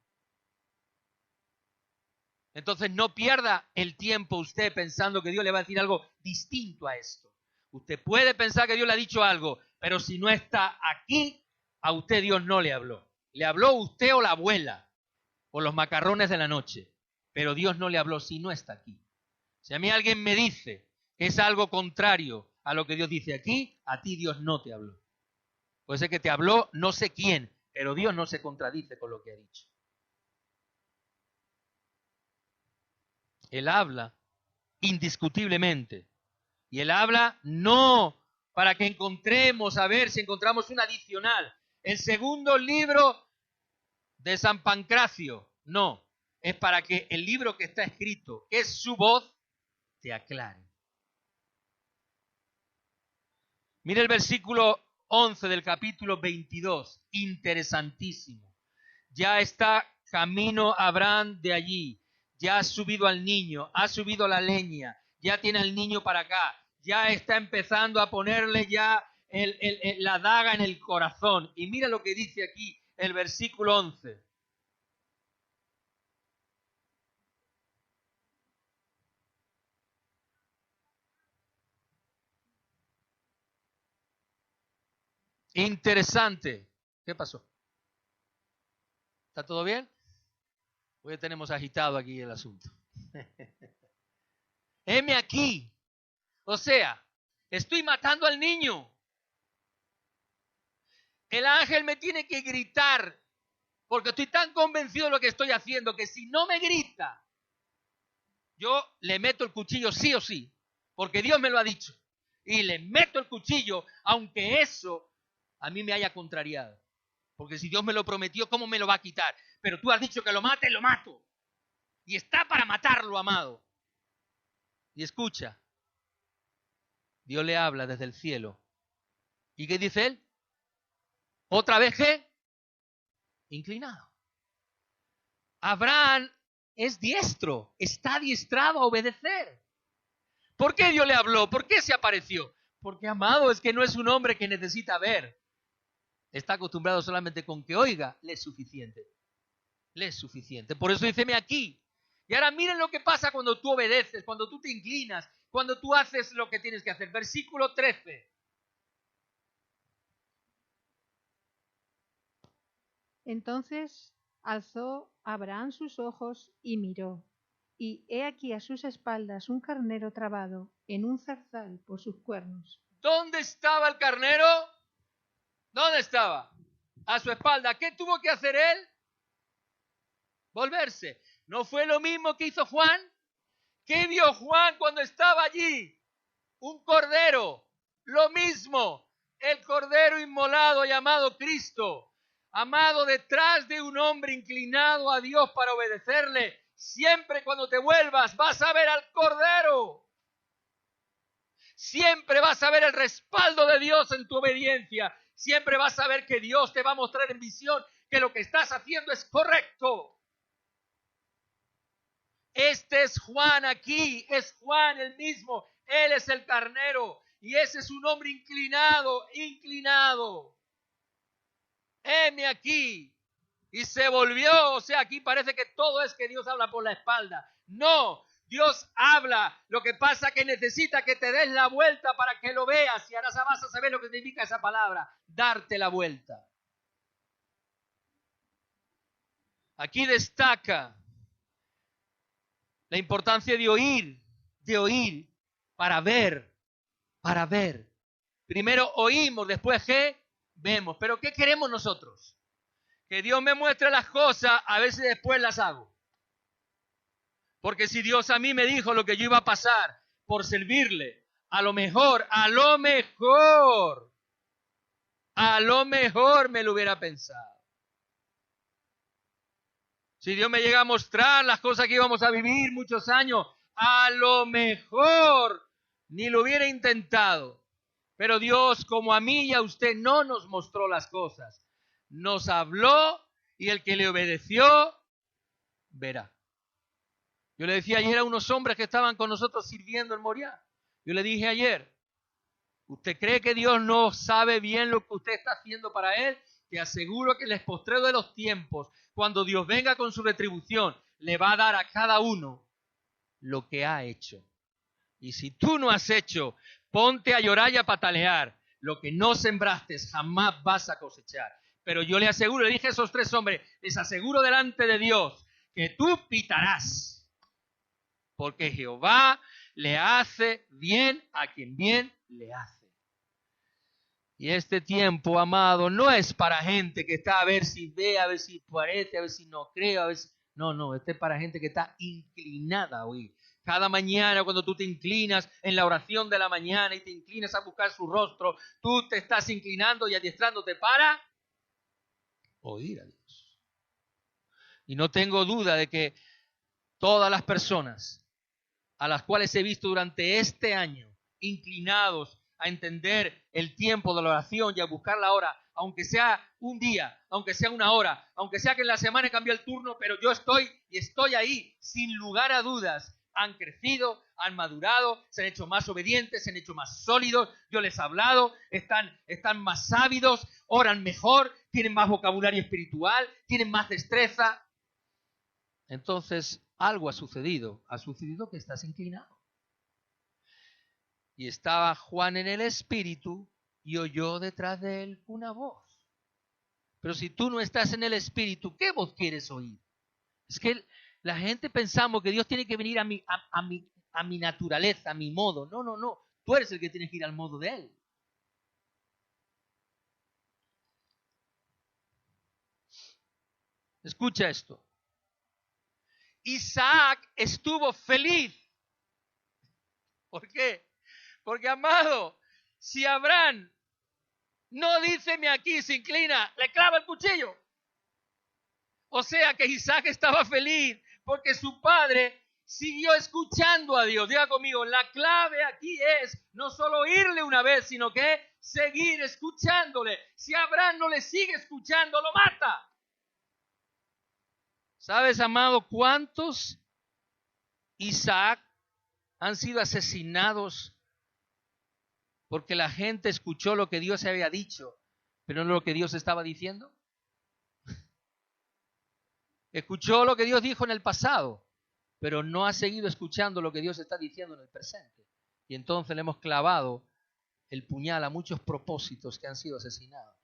Entonces no pierda el tiempo usted pensando que Dios le va a decir algo distinto a esto. Usted puede pensar que Dios le ha dicho algo, pero si no está aquí, a usted Dios no le habló. Le habló usted o la abuela, o los macarrones de la noche, pero Dios no le habló si no está aquí. Si a mí alguien me dice que es algo contrario a lo que Dios dice aquí, a ti Dios no te habló. Puede ser que te habló no sé quién, pero Dios no se contradice con lo que ha dicho. Él habla indiscutiblemente. Y Él habla no para que encontremos, a ver si encontramos un adicional. El segundo libro de San Pancracio, no. Es para que el libro que está escrito, que es su voz, te aclare. Mire el versículo 11 del capítulo 22, interesantísimo. Ya está camino Abraham de allí, ya ha subido al niño, ha subido la leña, ya tiene al niño para acá, ya está empezando a ponerle ya la daga en el corazón. Y mira lo que dice aquí el versículo 11. Interesante. ¿Qué pasó? ¿Está todo bien? Hoy tenemos agitado aquí el asunto. Heme aquí. O sea, estoy matando al niño. El ángel me tiene que gritar porque estoy tan convencido de lo que estoy haciendo que si no me grita, yo le meto el cuchillo sí o sí, porque Dios me lo ha dicho. Y le meto el cuchillo, aunque eso a mí me haya contrariado. Porque si Dios me lo prometió, ¿cómo me lo va a quitar? Pero tú has dicho que lo mate, lo mato. Y está para matarlo, amado. Y escucha, Dios le habla desde el cielo. ¿Y qué dice él? ¿Otra vez qué? Inclinado. Abraham es diestro, está adiestrado a obedecer. ¿Por qué Dios le habló? ¿Por qué se apareció? Porque, amado, es que no es un hombre que necesita ver. Está acostumbrado solamente con que oiga, le es suficiente. Le es suficiente. Por eso díceme aquí. Y ahora miren lo que pasa cuando tú obedeces, cuando tú te inclinas, cuando tú haces lo que tienes que hacer. Versículo 13. Entonces alzó Abraham sus ojos y miró, y he aquí a sus espaldas un carnero trabado en un zarzal por sus cuernos. ¿Dónde estaba el carnero? ¿Dónde estaba? A su espalda. ¿Qué tuvo que hacer él? Volverse. ¿No fue lo mismo que hizo Juan? ¿Qué vio Juan cuando estaba allí? Un cordero. Lo mismo. El cordero inmolado llamado Cristo. Amado, detrás de un hombre inclinado a Dios para obedecerle, siempre cuando te vuelvas vas a ver al cordero. Siempre vas a ver el respaldo de Dios en tu obediencia. Siempre vas a ver que Dios te va a mostrar en visión que lo que estás haciendo es correcto. Este es Juan aquí, es Juan el mismo. Él es el carnero y ese es un hombre inclinado. Heme aquí. Y se volvió, o sea, aquí parece que todo es que Dios habla por la espalda. No, Dios habla, lo que pasa que necesita que te des la vuelta para que lo veas y ahora vas a saber lo que significa esa palabra, darte la vuelta. Aquí destaca la importancia de oír para ver. Primero oímos, después ¿qué? Vemos. Pero ¿qué queremos nosotros? Que Dios me muestre las cosas, a ver si después las hago. Porque si Dios a mí me dijo lo que yo iba a pasar por servirle, a lo mejor me lo hubiera pensado. Si Dios me llega a mostrar las cosas que íbamos a vivir muchos años, a lo mejor ni lo hubiera intentado. Pero Dios, como a mí y a usted, no nos mostró las cosas. Nos habló y el que le obedeció, verá. Yo le decía ayer a unos hombres que estaban con nosotros sirviendo en Moriah. Yo le dije ayer, ¿usted cree que Dios no sabe bien lo que usted está haciendo para Él? Te aseguro que en el postrero de los tiempos, cuando Dios venga con su retribución, le va a dar a cada uno lo que ha hecho. Y si tú no has hecho, ponte a llorar y a patalear. Lo que no sembraste jamás vas a cosechar. Pero yo le aseguro, le dije a esos tres hombres, les aseguro delante de Dios que tú pitarás. Porque Jehová le hace bien a quien bien le hace. Y este tiempo, amado, no es para gente que está a ver si ve, a ver si parece, a ver si no cree, a ver si... No, este es para gente que está inclinada a oír. Cada mañana cuando tú te inclinas en la oración de la mañana y te inclinas a buscar su rostro, tú te estás inclinando y adiestrándote para oír a Dios. Y no tengo duda de que todas las personas a las cuales he visto durante este año inclinados a entender el tiempo de la oración y a buscar la hora, aunque sea un día, aunque sea una hora, aunque sea que en la semana cambió el turno, pero yo estoy ahí, sin lugar a dudas. Han crecido, han madurado, se han hecho más obedientes, se han hecho más sólidos, yo les he hablado, están más sábidos, oran mejor, tienen más vocabulario espiritual, tienen más destreza. Entonces, algo ha sucedido que estás inclinado. Y estaba Juan en el espíritu y oyó detrás de él una voz. Pero si tú no estás en el espíritu, ¿qué voz quieres oír? Es que la gente pensamos que Dios tiene que venir a mi naturaleza, a mi modo. No. Tú eres el que tienes que ir al modo de Él. Escucha esto. Isaac estuvo feliz. ¿Por qué? Porque, amado, si Abraham no díceme aquí, se inclina, le clava el cuchillo. O sea que Isaac estaba feliz porque su padre siguió escuchando a Dios. Diga conmigo, la clave aquí es no solo oírle una vez, sino que seguir escuchándole. Si Abraham no le sigue escuchando, lo mata. ¿Sabes, amado, cuántos Isaac han sido asesinados porque la gente escuchó lo que Dios había dicho, pero no lo que Dios estaba diciendo? Escuchó lo que Dios dijo en el pasado, pero no ha seguido escuchando lo que Dios está diciendo en el presente. Y entonces le hemos clavado el puñal a muchos propósitos que han sido asesinados.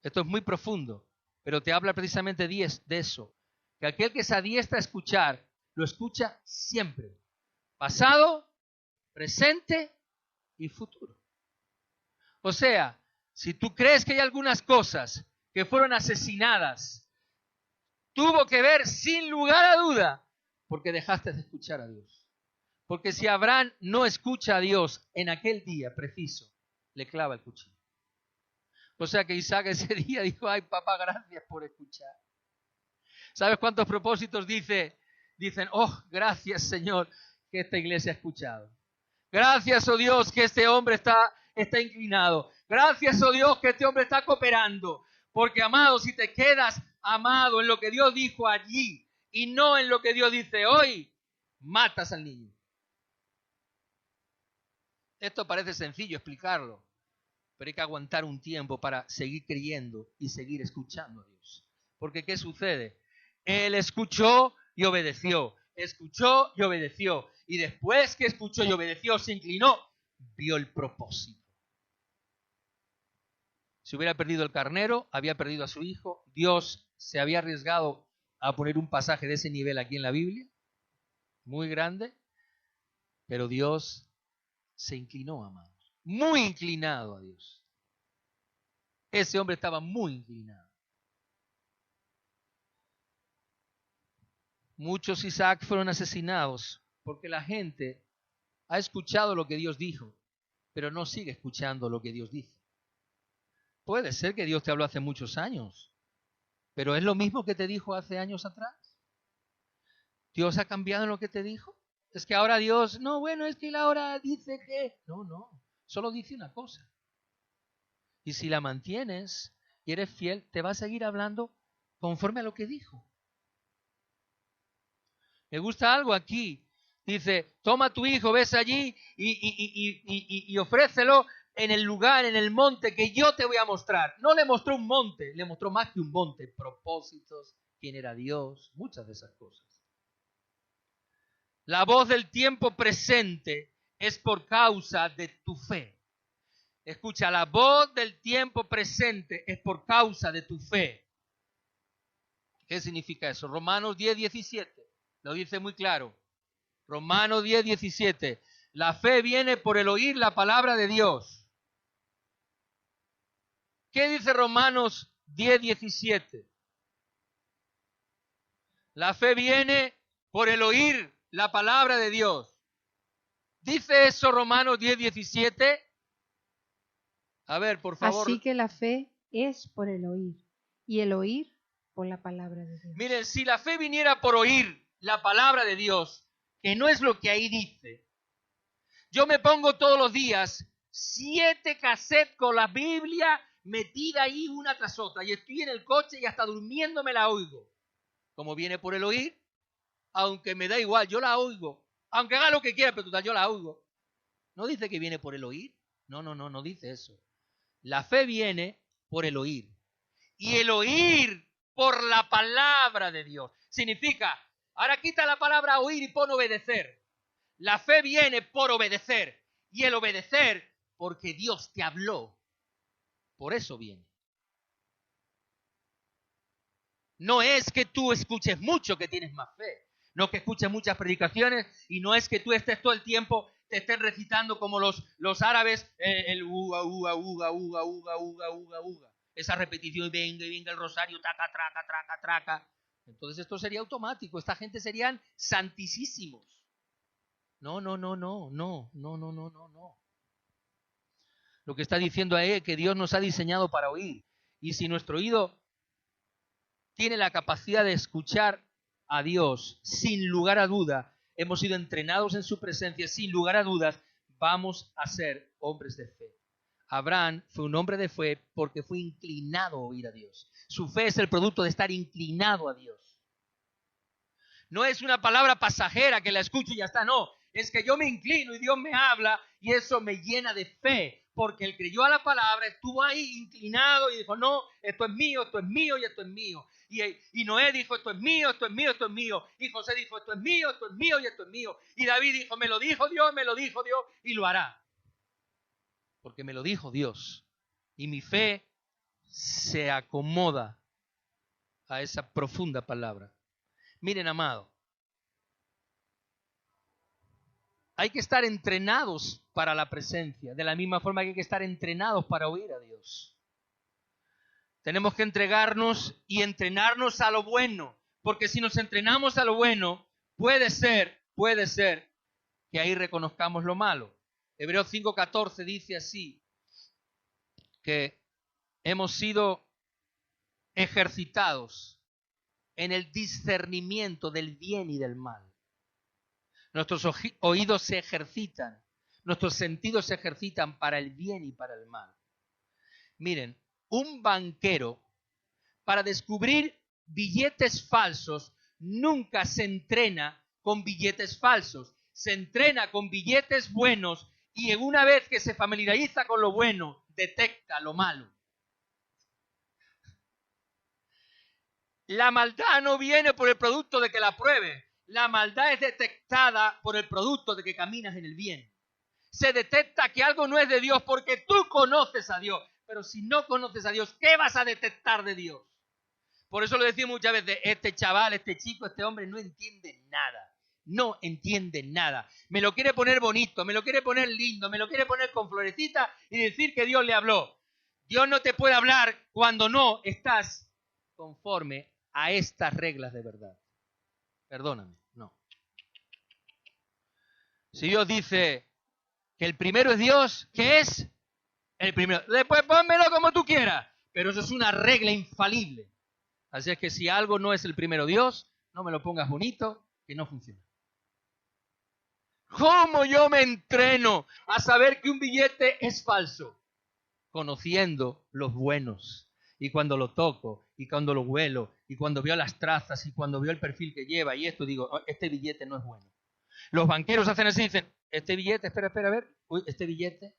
Esto es muy profundo, pero te habla precisamente de eso, que aquel que se adiestra a escuchar, lo escucha siempre, pasado, presente y futuro. O sea, si tú crees que hay algunas cosas que fueron asesinadas, tuvo que ver sin lugar a duda porque dejaste de escuchar a Dios. Porque si Abraham no escucha a Dios en aquel día preciso, le clava el cuchillo. O sea que Isaac ese día dijo, ay papá, gracias por escuchar. ¿Sabes cuántos propósitos dicen, oh, gracias Señor que esta iglesia ha escuchado? Gracias, oh Dios, que este hombre está inclinado. Gracias, oh Dios, que este hombre está cooperando. Porque, amado, si te quedas, amado, en lo que Dios dijo allí y no en lo que Dios dice hoy, matas al niño. Esto parece sencillo explicarlo, pero hay que aguantar un tiempo para seguir creyendo y seguir escuchando a Dios. Porque, ¿qué sucede? Él escuchó y obedeció. Escuchó y obedeció. Y después que escuchó y obedeció, se inclinó, vio el propósito. Si hubiera perdido el carnero, había perdido a su hijo. Dios se había arriesgado a poner un pasaje de ese nivel aquí en la Biblia, muy grande, pero Dios se inclinó, amados, muy inclinado a Dios. Ese hombre estaba muy inclinado. Muchos Isaac fueron asesinados porque la gente ha escuchado lo que Dios dijo, pero no sigue escuchando lo que Dios dice. Puede ser que Dios te habló hace muchos años, pero ¿es lo mismo que te dijo hace años atrás? ¿Dios ha cambiado en lo que te dijo? Es que ahora Dios, no, bueno, es que él ahora dice que... No, solo dice una cosa. Y si la mantienes y eres fiel, te va a seguir hablando conforme a lo que dijo. Me gusta algo aquí. Dice, toma a tu hijo, ves allí y ofrécelo en el lugar, en el monte que yo te voy a mostrar. No le mostró un monte, le mostró más que un monte. Propósitos, quién era Dios, muchas de esas cosas. La voz del tiempo presente es por causa de tu fe. Escucha, la voz del tiempo presente es por causa de tu fe. ¿Qué significa eso? Romanos 10:17 lo dice muy claro. Romanos 10:17. La fe viene por el oír la palabra de Dios. ¿Qué dice Romanos 10:17? La fe viene por el oír la palabra de Dios. ¿Dice eso Romanos 10:17? A ver, por favor. Así que la fe es por el oír, y el oír por la palabra de Dios. Miren, si la fe viniera por oír la palabra de Dios, que no es lo que ahí dice, yo me pongo todos los días 7 cassettes con la Biblia metida ahí una tras otra, y estoy en el coche y hasta durmiendo me la oigo. Como viene por el oír, aunque me da igual, yo la oigo. Aunque haga lo que quiera, pero total, yo la oigo. ¿No dice que viene por el oír? No dice eso. La fe viene por el oír. Y el oír por la palabra de Dios. Significa, ahora quita la palabra oír y pon obedecer. La fe viene por obedecer. Y el obedecer porque Dios te habló. Por eso viene. No es que tú escuches mucho que tienes más fe. No que escuches muchas predicaciones y no es que tú estés todo el tiempo, te estén recitando como los árabes, el uga, uga, uga, uga, uga, uga, uga, uga. Esa repetición y venga el rosario, taca, traca, traca, traca. Entonces esto sería automático. Esta gente serían santísimos. No. Lo que está diciendo ahí es que Dios nos ha diseñado para oír. Y si nuestro oído tiene la capacidad de escuchar a Dios, sin lugar a duda, hemos sido entrenados en su presencia, sin lugar a dudas, vamos a ser hombres de fe. Abraham fue un hombre de fe porque fue inclinado a oír a Dios. Su fe es el producto de estar inclinado a Dios. No es una palabra pasajera que la escucho y ya está, no. Es que yo me inclino y Dios me habla y eso me llena de fe. Porque él creyó a la palabra, estuvo ahí inclinado y dijo, no, esto es mío y esto es mío. Y Noé dijo, esto es mío, esto es mío, esto es mío. Y José dijo, esto es mío y esto es mío. Y David dijo, me lo dijo Dios y lo hará. Porque me lo dijo Dios. Y mi fe se acomoda a esa profunda palabra. Miren, amado, hay que estar entrenados para la presencia, de la misma forma que hay que estar entrenados para oír a Dios. Tenemos que entregarnos y entrenarnos a lo bueno, porque si nos entrenamos a lo bueno, puede ser que ahí reconozcamos lo malo. Hebreos 5:14 dice así, que hemos sido ejercitados en el discernimiento del bien y del mal. Nuestros oídos se ejercitan, nuestros sentidos se ejercitan para el bien y para el mal. Miren, un banquero, para descubrir billetes falsos, nunca se entrena con billetes falsos, se entrena con billetes buenos y una vez que se familiariza con lo bueno, detecta lo malo. La maldad no viene por el producto de que la pruebes. La maldad es detectada por el producto de que caminas en el bien. Se detecta que algo no es de Dios porque tú conoces a Dios. Pero si no conoces a Dios, ¿qué vas a detectar de Dios? Por eso lo decimos muchas veces, este chaval, este chico, este hombre no entiende nada. No entiende nada. Me lo quiere poner bonito, me lo quiere poner lindo, me lo quiere poner con florecita y decir que Dios le habló. Dios no te puede hablar cuando no estás conforme a estas reglas de verdad. Perdóname, no. Si Dios dice que el primero es Dios, ¿qué es? El primero. Después pónmelo como tú quieras. Pero eso es una regla infalible. Así es que si algo no es el primero Dios, no me lo pongas bonito, que no funciona. ¿Cómo yo me entreno a saber que un billete es falso? Conociendo los buenos. Y cuando lo toco, y cuando lo huelo, y cuando veo las trazas, y cuando veo el perfil que lleva, y esto digo, oh, este billete no es bueno. Los banqueros hacen así, dicen, este billete, espera, a ver, uy, este billete.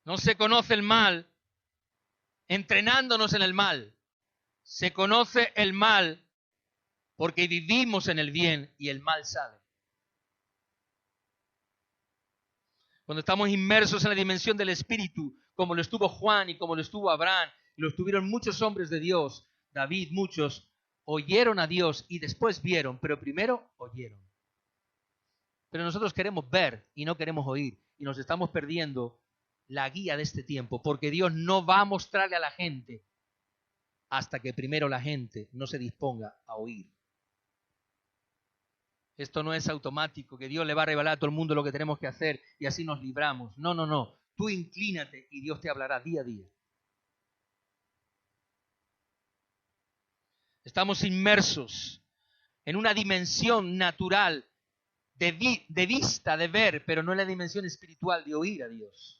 No se conoce el mal entrenándonos en el mal. Se conoce el mal porque vivimos en el bien y el mal sale. Cuando estamos inmersos en la dimensión del Espíritu, como lo estuvo Juan y como lo estuvo Abraham, y lo estuvieron muchos hombres de Dios, David, muchos, oyeron a Dios y después vieron, pero primero oyeron. Pero nosotros queremos ver y no queremos oír, y nos estamos perdiendo la guía de este tiempo, porque Dios no va a mostrarle a la gente hasta que primero la gente no se disponga a oír. Esto no es automático, que Dios le va a revelar a todo el mundo lo que tenemos que hacer y así nos libramos. No, no, no. Tú inclínate y Dios te hablará día a día. Estamos inmersos en una dimensión natural de vista, de ver, pero no en la dimensión espiritual de oír a Dios.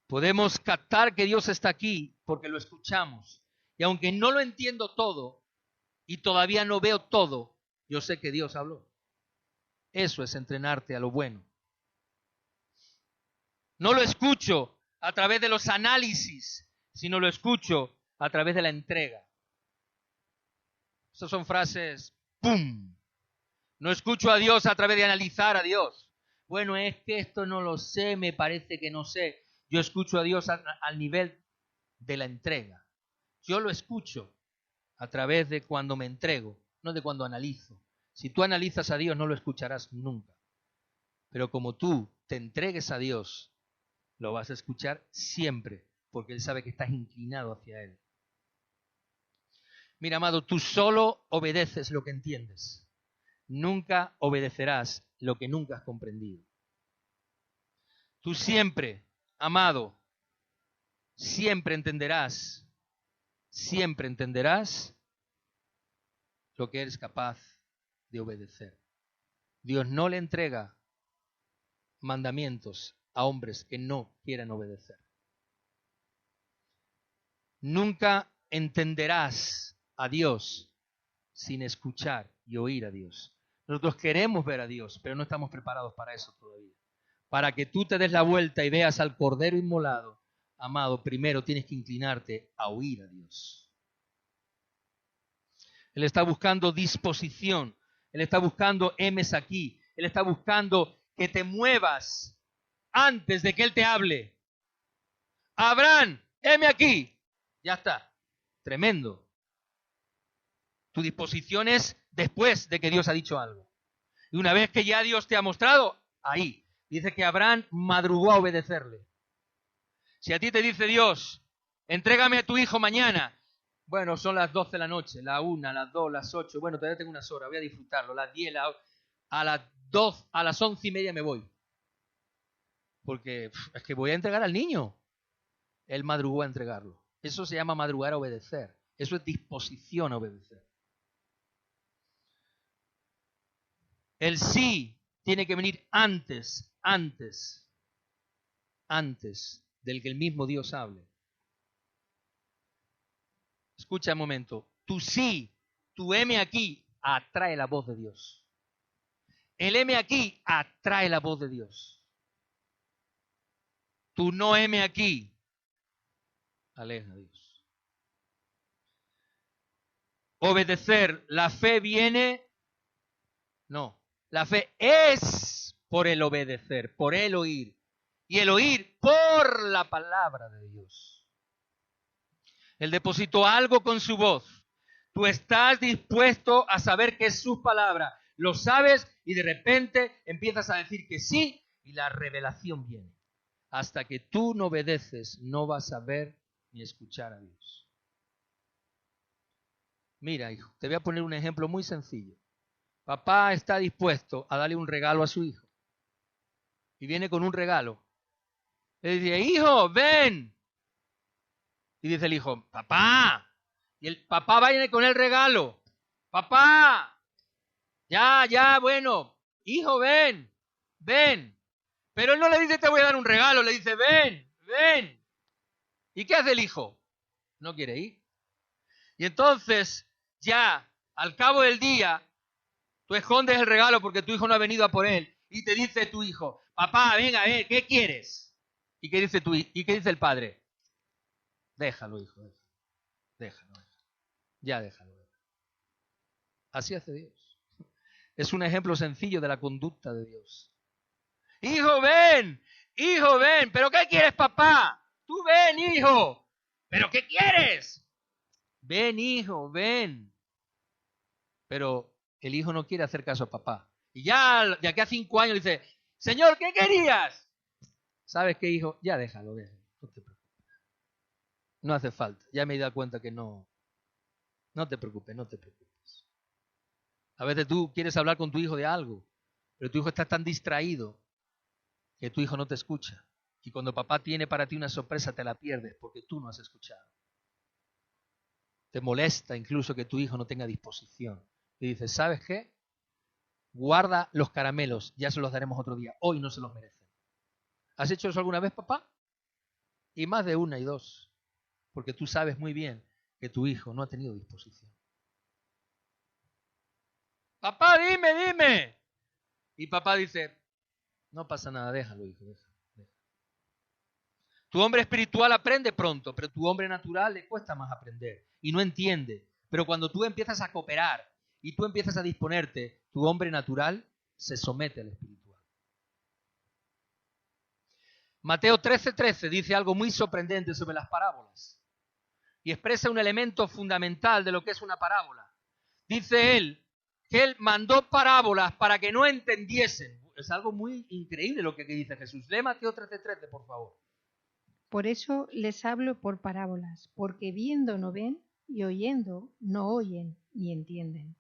Podemos captar que Dios está aquí porque lo escuchamos. Y aunque no lo entiendo todo y todavía no veo todo, yo sé que Dios habló. Eso es entrenarte a lo bueno. No lo escucho a través de los análisis, sino lo escucho a través de la entrega. Estas son frases, ¡pum! No escucho a Dios a través de analizar a Dios. Bueno, es que esto no lo sé, me parece que no sé. Yo escucho a Dios al nivel de la entrega. Yo lo escucho a través de cuando me entrego, no de cuando analizo. Si tú analizas a Dios, no lo escucharás nunca. Pero como tú te entregues a Dios, lo vas a escuchar siempre, porque Él sabe que estás inclinado hacia Él. Mira, amado, tú solo obedeces lo que entiendes. Nunca obedecerás lo que nunca has comprendido. Tú siempre, amado, siempre entenderás lo que eres capaz de obedecer. Dios no le entrega mandamientos a hombres que no quieran obedecer. Nunca entenderás a Dios sin escuchar y oír a Dios. Nosotros queremos ver a Dios, pero no estamos preparados para eso todavía. Para que tú te des la vuelta y veas al Cordero inmolado, amado, primero tienes que inclinarte a oír a Dios. Él está buscando disposición. Él está buscando emes aquí. Él está buscando que te muevas antes de que Él te hable. Abraham, heme aquí. Ya está. Tremendo. Tu disposición es después de que Dios ha dicho algo. Y una vez que ya Dios te ha mostrado, ahí. Dice que Abraham madrugó a obedecerle. Si a ti te dice Dios, entrégame a tu hijo mañana. Bueno, son las 12 de la noche, la 1, las 2, las 8. Bueno, todavía tengo unas horas, voy a disfrutarlo. Las 10, a las 2, a las 11:30 me voy. Porque es que voy a entregar al niño. Él madrugó a entregarlo. Eso se llama madrugar a obedecer. Eso es disposición a obedecer. El sí tiene que venir antes del que el mismo Dios hable. Escucha un momento. Tu sí, tu heme aquí, atrae la voz de Dios. El heme aquí atrae la voz de Dios. Tu no heme aquí, aleja a Dios. Obedecer, la fe viene, no, la fe es por el obedecer, por el oír. Y el oír por la palabra de Dios. Él depositó algo con su voz. Tú estás dispuesto a saber que es su palabra. Lo sabes y de repente empiezas a decir que sí y la revelación viene. Hasta que tú no obedeces, no vas a ver ni escuchar a Dios. Mira, hijo, te voy a poner un ejemplo muy sencillo. Papá está dispuesto a darle un regalo a su hijo. Y viene con un regalo. Le dice, hijo, ven. Y dice el hijo, papá. Y el papá va con el regalo. Papá. Ya, bueno. Hijo, ven. Pero él no le dice, te voy a dar un regalo. Le dice, ven. ¿Y qué hace el hijo? No quiere ir. Y entonces, ya, al cabo del día, tú escondes el regalo porque tu hijo no ha venido a por él. Y te dice tu hijo, papá, venga, ¿qué quieres? ¿Y qué dice el padre? Déjalo, hijo. Déjalo. Ya déjalo. Así hace Dios. Es un ejemplo sencillo de la conducta de Dios. Hijo, ven. ¿Pero qué quieres, papá? Tú ven, hijo. ¿Pero qué quieres? Ven, hijo, ven. Pero el hijo no quiere hacer caso a papá. Y ya de aquí a 5 años dice, Señor, ¿qué querías? ¿Sabes qué, hijo? Ya déjalo. No te preocupes. No hace falta. Ya me he dado cuenta que no. No te preocupes. A veces tú quieres hablar con tu hijo de algo, pero tu hijo está tan distraído que tu hijo no te escucha. Y cuando papá tiene para ti una sorpresa, te la pierdes porque tú no has escuchado. Te molesta incluso que tu hijo no tenga disposición. Y dices, ¿sabes qué? Guarda los caramelos, ya se los daremos otro día. Hoy no se los merecen. ¿Has hecho eso alguna vez, papá? Y más de una y dos. Porque tú sabes muy bien que tu hijo no ha tenido disposición. Papá, dime. Y papá dice, no pasa nada, déjalo, hijo, déjalo. Tu hombre espiritual aprende pronto, pero tu hombre natural le cuesta más aprender y no entiende. Pero cuando tú empiezas a cooperar y tú empiezas a disponerte, tu hombre natural se somete al espiritual. Mateo 13:13 dice algo muy sorprendente sobre las parábolas y expresa un elemento fundamental de lo que es una parábola. Dice él que él mandó parábolas para que no entendiesen. Es algo muy increíble lo que dice Jesús. Lee Mateo 13:13, por favor. Por eso les hablo por parábolas, porque viendo no ven y oyendo no oyen ni entienden.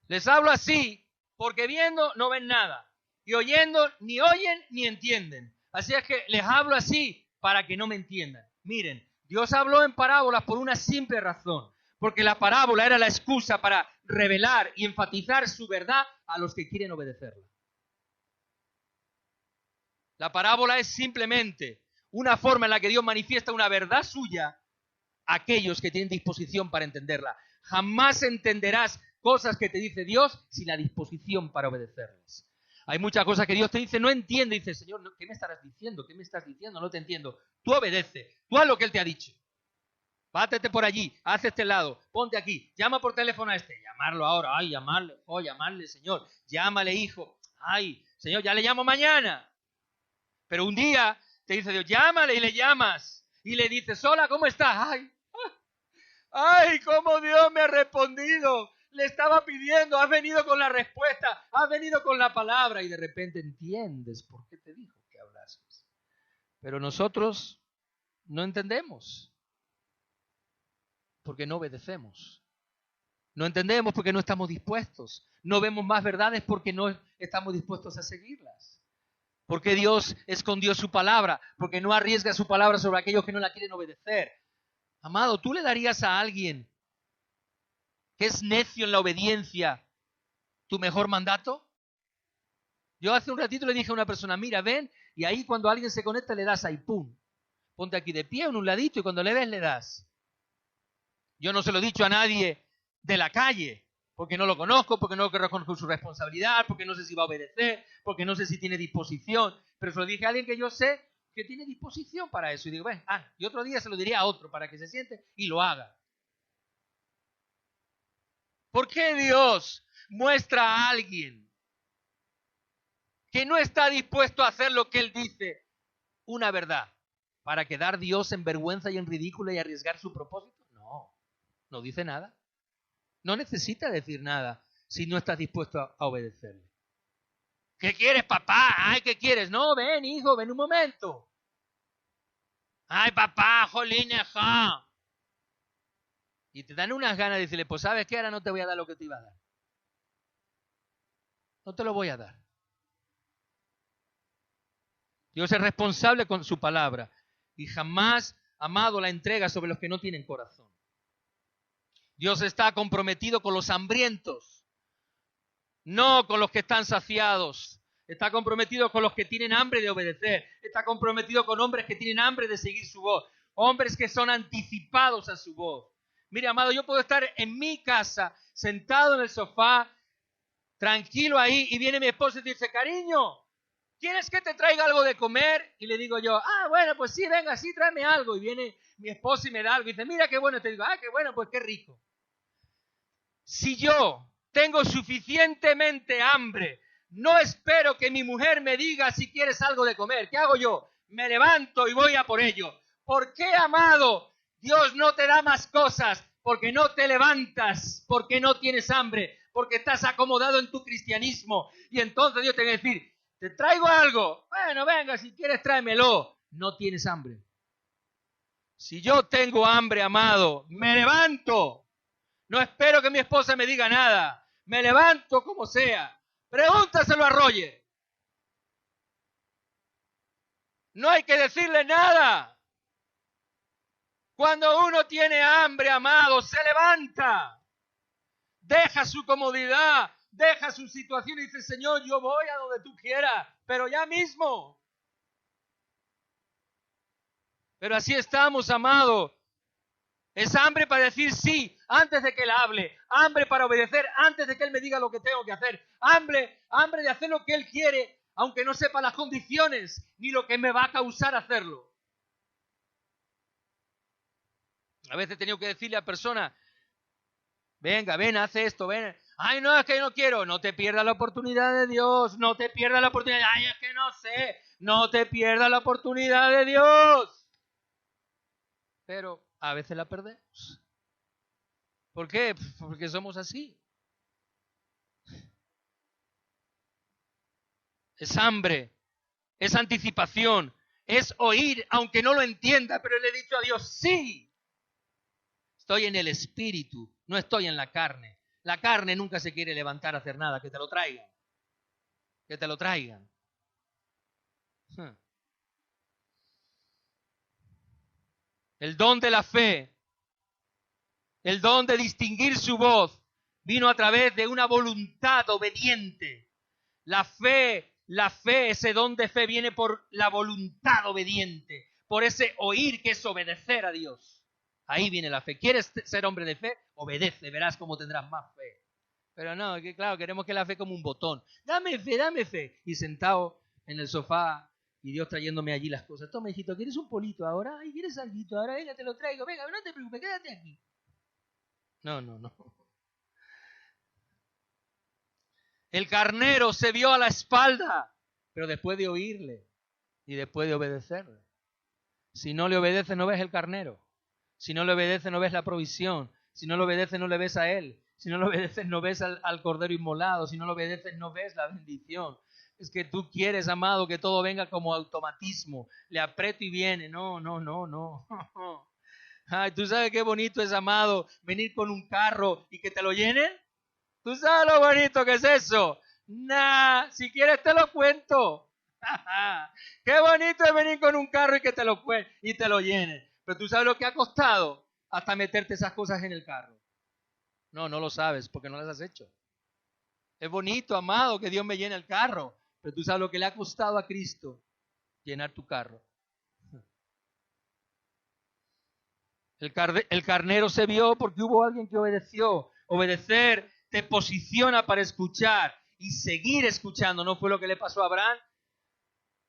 Les hablo así, porque viendo no ven nada, y oyendo ni oyen ni entienden. Así es que les hablo así para que no me entiendan. Miren, Dios habló en parábolas por una simple razón, porque la parábola era la excusa para revelar y enfatizar su verdad a los que quieren obedecerla. La parábola es simplemente una forma en la que Dios manifiesta una verdad suya a aquellos que tienen disposición para entenderla. Jamás entenderás cosas que te dice Dios sin la disposición para obedecerlas. Hay muchas cosas que Dios te dice, no entiende, y dice, Señor, ¿qué me estarás diciendo? ¿Qué me estás diciendo? No te entiendo. Tú obedece, tú haz lo que Él te ha dicho. Bátete por allí, haz este lado, ponte aquí, llama por teléfono a este, llamarlo ahora, ay, llamarle, Señor, llámale, hijo, ay, Señor, ya le llamo mañana. Pero un día te dice Dios, llámale y le llamas. Y le dices, hola, ¿cómo estás? Ay, cómo Dios me ha respondido. Le estaba pidiendo, has venido con la respuesta, has venido con la palabra. Y de repente entiendes por qué te dijo que hablases. Pero nosotros no entendemos. Porque no obedecemos. No entendemos porque no estamos dispuestos. No vemos más verdades porque no estamos dispuestos a seguirlas. Porque Dios escondió su palabra, porque no arriesga su palabra sobre aquellos que no la quieren obedecer. Amado, ¿tú le darías a alguien que es necio en la obediencia tu mejor mandato? Yo hace un ratito le dije a una persona, mira, ven, y ahí cuando alguien se conecta le das ahí, pum. Ponte aquí de pie en un ladito y cuando le ves le das. Yo no se lo he dicho a nadie de la calle, porque no lo conozco, porque no reconozco su responsabilidad, porque no sé si va a obedecer, porque no sé si tiene disposición, pero se lo dije a alguien que yo sé que tiene disposición para eso. Y digo, ven, y otro día se lo diría a otro para que se siente y lo haga. ¿Por qué Dios muestra a alguien que no está dispuesto a hacer lo que Él dice una verdad? ¿Para quedar Dios en vergüenza y en ridículo y arriesgar su propósito? No dice nada. No necesita decir nada si no estás dispuesto a obedecerle. ¿Qué quieres, papá? Ay, ¿qué quieres? No, ven, hijo, ven un momento. Ay, papá, jolín, ajá. Y te dan unas ganas de decirle, pues ¿sabes qué? Ahora no te voy a dar lo que te iba a dar. No te lo voy a dar. Dios es responsable con su palabra y jamás, amado, la entrega sobre los que no tienen corazón. Dios está comprometido con los hambrientos, no con los que están saciados. Está comprometido con los que tienen hambre de obedecer. Está comprometido con hombres que tienen hambre de seguir su voz. Hombres que son anticipados a su voz. Mire, amado, yo puedo estar en mi casa, sentado en el sofá, tranquilo ahí, y viene mi esposa y dice, cariño, ¿quieres que te traiga algo de comer? Y le digo yo, bueno, pues sí, venga, sí, tráeme algo. Y viene mi esposa y me da algo y dice, mira qué bueno. Y te digo, qué bueno, pues qué rico. Si yo tengo suficientemente hambre, no espero que mi mujer me diga si quieres algo de comer. ¿Qué hago yo? Me levanto y voy a por ello. ¿Por qué, amado, Dios no te da más cosas? Porque no te levantas, porque no tienes hambre, porque estás acomodado en tu cristianismo. Y entonces Dios te va a decir, te traigo algo. Bueno, venga, si quieres tráemelo. No tienes hambre. Si yo tengo hambre, amado, me levanto. No espero que mi esposa me diga nada. Me levanto como sea. Pregúntaselo a Roger. No hay que decirle nada. Cuando uno tiene hambre, amado, se levanta. Deja su comodidad, deja su situación y dice, Señor, yo voy a donde tú quieras, pero ya mismo. Pero así estamos, amado. Es hambre para decir sí antes de que Él hable. Hambre para obedecer antes de que Él me diga lo que tengo que hacer. Hambre de hacer lo que Él quiere, aunque no sepa las condiciones ni lo que me va a causar hacerlo. A veces he tenido que decirle a personas, venga, ven, haz esto, ven. Ay, no, es que no quiero. No te pierdas la oportunidad de Dios. No te pierdas la oportunidad. Ay, es que no sé. No te pierdas la oportunidad de Dios. Pero a veces la perdemos. ¿Por qué? Porque somos así. Es hambre, es anticipación, es oír, aunque no lo entienda, pero le he dicho a Dios, sí. Estoy en el espíritu, no estoy en la carne. La carne nunca se quiere levantar a hacer nada, que te lo traigan. Que te lo traigan. El don de la fe, el don de distinguir su voz, vino a través de una voluntad obediente. La fe, ese don de fe viene por la voluntad obediente, por ese oír que es obedecer a Dios. Ahí viene la fe. ¿Quieres ser hombre de fe? Obedece, verás cómo tendrás más fe. Pero no, que claro, queremos que la fe como un botón. Dame fe, dame fe. Y sentado en el sofá y Dios trayéndome allí las cosas. Toma, hijito, ¿quieres un polito ahora? Ay, ¿quieres alguito ahora? Venga, te lo traigo. Venga, no te preocupes, quédate aquí. No. El carnero se vio a la espalda, pero después de oírle y después de obedecerle. Si no le obedeces, no ves el carnero. Si no le obedeces, no ves la provisión. Si no le obedeces, no le ves a él. Si no le obedeces, no ves al cordero inmolado. Si no le obedeces, no ves la bendición. Es que tú quieres, amado, que todo venga como automatismo. Le aprieto y viene. No. Ay, ¿tú sabes qué bonito es, amado, venir con un carro y que te lo llenen? ¿Tú sabes lo bonito que es eso? Si quieres te lo cuento. Qué bonito es venir con un carro y que te lo llenen. Pero ¿tú sabes lo que ha costado hasta meterte esas cosas en el carro? No lo sabes porque no las has hecho. Es bonito, amado, que Dios me llene el carro. Pero ¿tú sabes lo que le ha costado a Cristo llenar tu carro? El carnero se vio porque hubo alguien que obedeció. Obedecer te posiciona para escuchar y seguir escuchando. ¿No fue lo que le pasó a Abraham?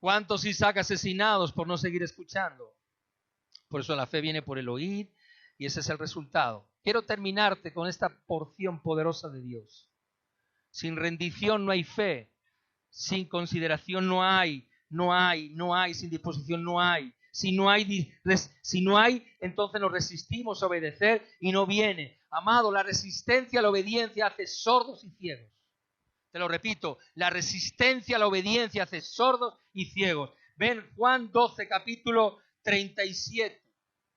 ¿Cuántos Isaac asesinados por no seguir escuchando? Por eso la fe viene por el oír y ese es el resultado. Quiero terminarte con esta porción poderosa de Dios. Sin rendición no hay fe. Sin consideración no hay. Sin disposición no hay. Si no hay, entonces nos resistimos a obedecer y no viene. Amado, la resistencia a la obediencia hace sordos y ciegos. Te lo repito, la resistencia a la obediencia hace sordos y ciegos. Ven Juan 12, capítulo 37.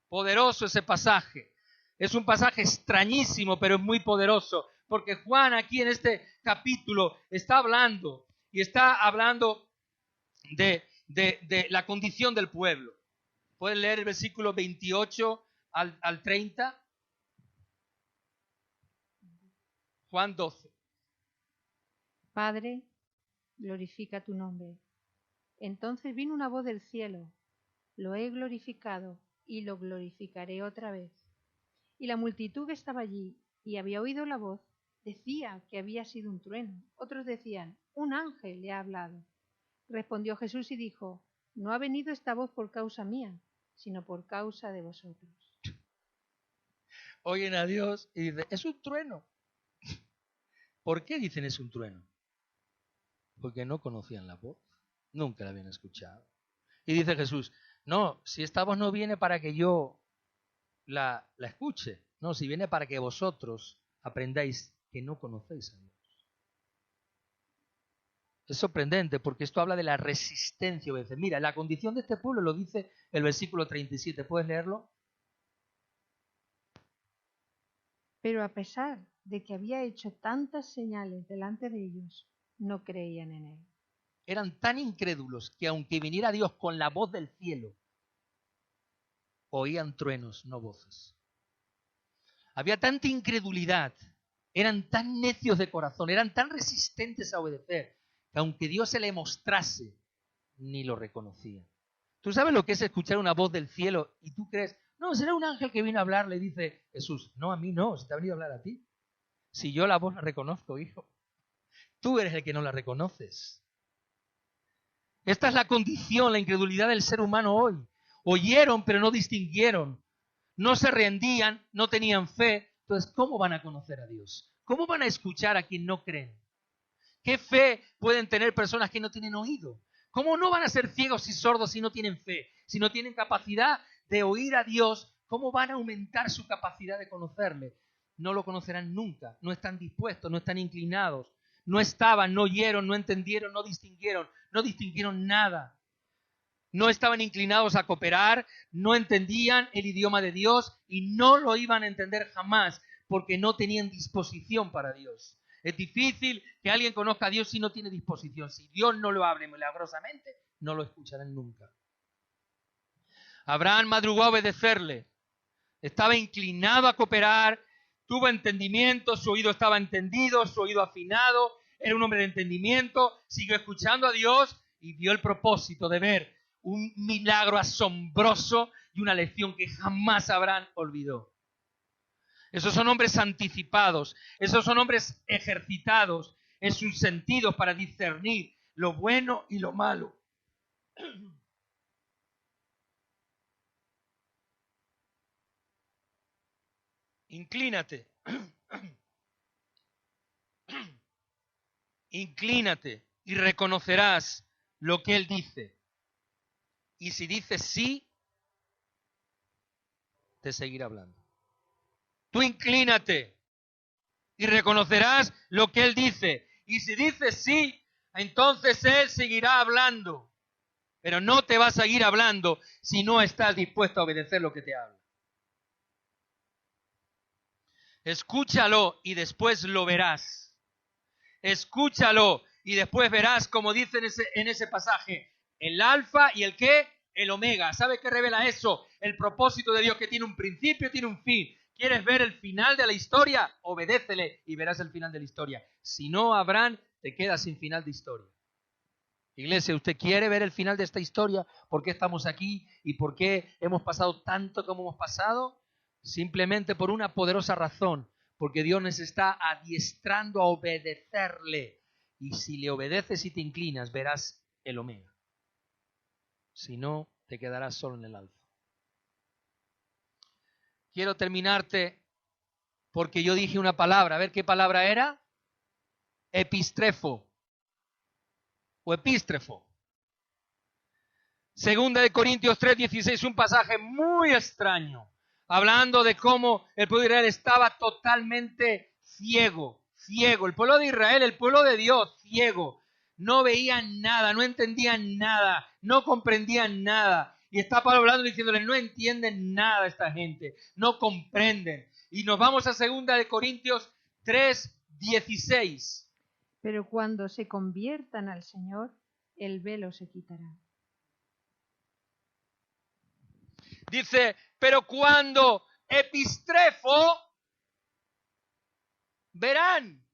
Poderoso ese pasaje. Es un pasaje extrañísimo, pero es muy poderoso. Porque Juan aquí en este capítulo está hablando de de la condición del pueblo. ¿Pueden leer el versículo 28 al 30? Juan 12. Padre, glorifica tu nombre. Entonces vino una voz del cielo: lo he glorificado y lo glorificaré otra vez. Y la multitud que estaba allí y había oído la voz decía que había sido un trueno. Otros decían: un ángel le ha hablado. Respondió Jesús y dijo: no ha venido esta voz por causa mía, sino por causa de vosotros. Oyen a Dios y dicen, es un trueno. ¿Por qué dicen es un trueno? Porque no conocían la voz, nunca la habían escuchado. Y dice Jesús, no, si esta voz no viene para que yo la escuche, no, si viene para que vosotros aprendáis que no conocéis a Dios. Es sorprendente porque esto habla de la resistencia. Mira, la condición de este pueblo lo dice el versículo 37. ¿Puedes leerlo? Pero a pesar de que había hecho tantas señales delante de ellos, no creían en él. Eran tan incrédulos que aunque viniera Dios con la voz del cielo, oían truenos, no voces. Había tanta incredulidad, eran tan necios de corazón, eran tan resistentes a obedecer, que aunque Dios se le mostrase, ni lo reconocían. ¿Tú sabes lo que es escuchar una voz del cielo y tú crees, no, será un ángel que vino a hablar? Le dice Jesús, no, a mí no, si te ha venido a hablar a ti. Si yo la voz la reconozco, hijo. Tú eres el que no la reconoces. Esta es la condición, la incredulidad del ser humano hoy. Oyeron, pero no distinguieron. No se rendían, no tenían fe. Entonces, ¿cómo van a conocer a Dios? ¿Cómo van a escuchar a quien no creen? ¿Qué fe pueden tener personas que no tienen oído? ¿Cómo no van a ser ciegos y sordos si no tienen fe? Si no tienen capacidad de oír a Dios, ¿cómo van a aumentar su capacidad de conocerle? No lo conocerán nunca, no están dispuestos, no están inclinados, no estaban, no oyeron, no entendieron, no distinguieron nada. No estaban inclinados a cooperar, no entendían el idioma de Dios y no lo iban a entender jamás porque no tenían disposición para Dios. Es difícil que alguien conozca a Dios si no tiene disposición. Si Dios no lo abre milagrosamente, no lo escucharán nunca. Abraham madrugó a obedecerle. Estaba inclinado a cooperar, tuvo entendimiento, su oído estaba entendido, su oído afinado, era un hombre de entendimiento, siguió escuchando a Dios y vio el propósito de ver un milagro asombroso y una lección que jamás Abraham olvidó. Esos son hombres anticipados, esos son hombres ejercitados en sus sentidos para discernir lo bueno y lo malo. Inclínate. Inclínate y reconocerás lo que Él dice. Y si dices sí, te seguirá hablando. Tú inclínate y reconocerás lo que Él dice. Y si dices sí, entonces Él seguirá hablando. Pero no te va a seguir hablando si no estás dispuesto a obedecer lo que te habla. Escúchalo y después lo verás. Escúchalo y después verás, como dice en ese pasaje, el alfa y el qué, el omega. ¿Sabe qué revela eso? El propósito de Dios, que tiene un principio, tiene un fin. ¿Quieres ver el final de la historia? Obedécele y verás el final de la historia. Si no, Abraham, te quedas sin final de historia. Iglesia, ¿usted quiere ver el final de esta historia? ¿Por qué estamos aquí y por qué hemos pasado tanto como hemos pasado? Simplemente por una poderosa razón, porque Dios nos está adiestrando a obedecerle. Y si le obedeces y te inclinas, verás el omega. Si no, te quedarás solo en el alfa. Quiero terminarte porque yo dije una palabra. A ver qué palabra era. Epistrefo o epístrefo. Segunda de Corintios 3:16, un pasaje muy extraño, hablando de cómo el pueblo de Israel estaba totalmente ciego. El pueblo de Israel, el pueblo de Dios, ciego. No veían nada, no entendían nada, no comprendían nada. Y está Pablo hablando diciéndole, no entienden nada esta gente, no comprenden. Y nos vamos a segunda de Corintios 3:16. Pero cuando se conviertan al Señor, el velo se quitará. Dice, pero cuando epistrefo, verán.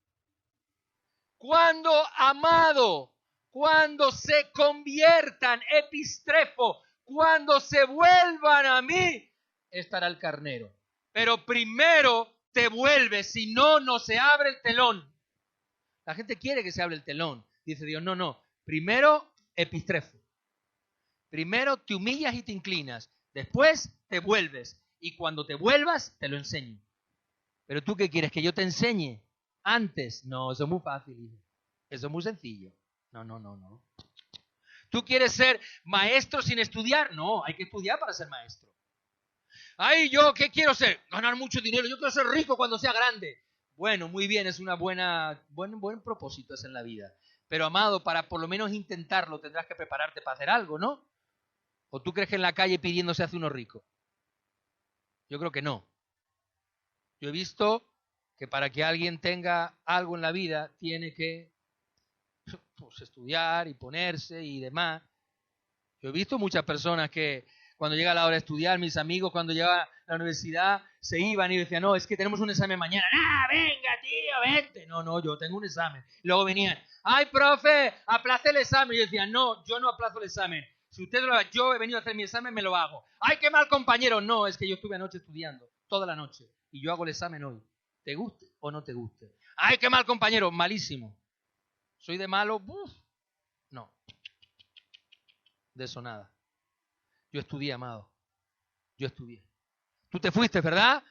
Cuando amado, cuando se conviertan, epistrefo, cuando se vuelvan a mí, estará el carnero. Pero primero te vuelves, si no, no se abre el telón. La gente quiere que se abra el telón. Dice Dios, no. Primero, epistrefo. Primero te humillas y te inclinas. Después te vuelves. Y cuando te vuelvas, te lo enseño. Pero tú, ¿qué quieres? ¿Que yo te enseñe antes? No, eso es muy fácil, hijo. Eso es muy sencillo. No. ¿Tú quieres ser maestro sin estudiar? No, hay que estudiar para ser maestro. Ay, ¿yo qué quiero ser? Ganar mucho dinero. Yo quiero ser rico cuando sea grande. Bueno, muy bien, es una buen propósito es en la vida. Pero, amado, para por lo menos intentarlo tendrás que prepararte para hacer algo, ¿no? ¿O tú crees que en la calle pidiendo se hace uno rico? Yo creo que no. Yo he visto que para que alguien tenga algo en la vida tiene que estudiar y ponerse y demás. Yo he visto muchas personas que cuando llega la hora de estudiar, mis amigos cuando llegaba a la universidad se iban y decían, no, es que tenemos un examen mañana. Venga, tío, vente. No, yo tengo un examen. Y luego venían, ay, profe, aplace el examen. Y yo decía, no, yo no aplazo el examen. Si usted lo hace, yo he venido a hacer mi examen, me lo hago. Ay, qué mal compañero. No, es que yo estuve anoche estudiando, toda la noche. Y yo hago el examen hoy. ¿Te guste o no te guste? Ay, qué mal compañero. Malísimo. ¿Soy de malo? No. De eso nada. Yo estudié, amado. Yo estudié. Tú te fuiste, ¿verdad?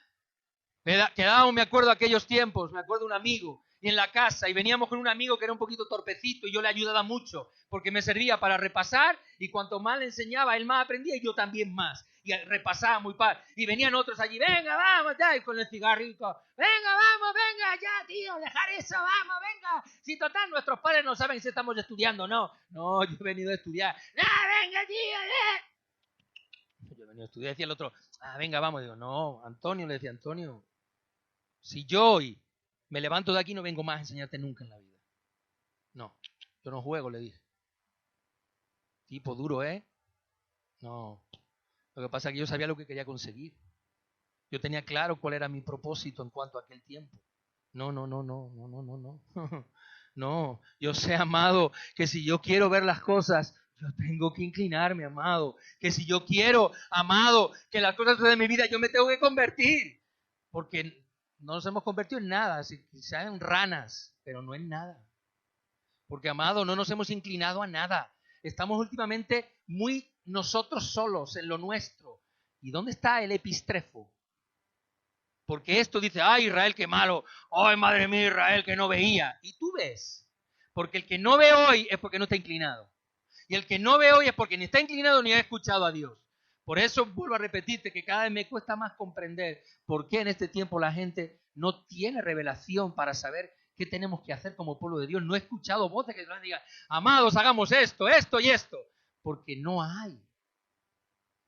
Quedábamos, me acuerdo, aquellos tiempos, me acuerdo de un amigo, y en la casa, y veníamos con un amigo que era un poquito torpecito, y yo le ayudaba mucho, porque me servía para repasar, y cuanto más le enseñaba, él más aprendía, y yo también más. Y repasaba muy padre. Y venían otros allí, venga, vamos, ya, y con el cigarrito, venga, vamos, venga, ya, tío, dejar eso, vamos, venga. Si total, nuestros padres no saben si estamos estudiando, no. No, yo he venido a estudiar. Venga, tío, Yo he venido a estudiar, decía el otro, venga, vamos. Digo, no, Antonio, le decía, Antonio, si yo hoy me levanto de aquí no vengo más a enseñarte nunca en la vida. No, yo no juego, le dije. Tipo duro, ¿eh? No. Lo que pasa es que yo sabía lo que quería conseguir. Yo tenía claro cuál era mi propósito en cuanto a aquel tiempo. No. No, yo sé, amado, que si yo quiero ver las cosas, yo tengo que inclinarme, amado. Que si yo quiero, amado, que las cosas de mi vida, yo me tengo que convertir. Porque no nos hemos convertido en nada, quizá en ranas, pero no en nada. Porque, amado, no nos hemos inclinado a nada. Estamos últimamente muy nosotros solos en lo nuestro. ¿Y dónde está el epistrefo? Porque esto dice, ay, Israel, qué malo. Ay, madre mía, Israel, que no veía. Y tú ves. Porque el que no ve hoy es porque no está inclinado. Y el que no ve hoy es porque ni está inclinado ni ha escuchado a Dios. Por eso vuelvo a repetirte que cada vez me cuesta más comprender por qué en este tiempo la gente no tiene revelación para saber qué tenemos que hacer como pueblo de Dios. No he escuchado voces que nos digan, amados, hagamos esto y esto. Porque no hay.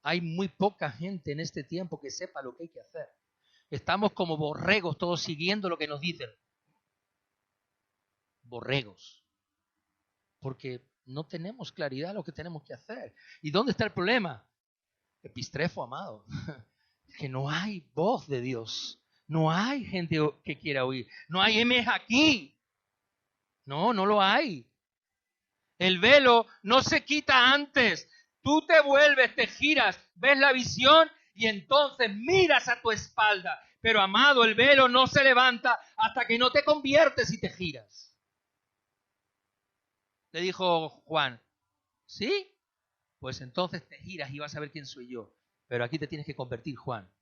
Hay muy poca gente en este tiempo que sepa lo que hay que hacer. Estamos como borregos, todos siguiendo lo que nos dicen. Borregos. Porque no tenemos claridad de lo que tenemos que hacer. ¿Y dónde está el problema? Epistrefo, amado. Que no hay voz de Dios. No hay gente que quiera oír. No hay M aquí. No lo hay. El velo no se quita antes. Tú te vuelves, te giras, ves la visión y entonces miras a tu espalda. Pero, amado, el velo no se levanta hasta que no te conviertes y te giras. Le dijo Juan, ¿sí? Pues entonces te giras y vas a ver quién soy yo. Pero aquí te tienes que convertir, Juan.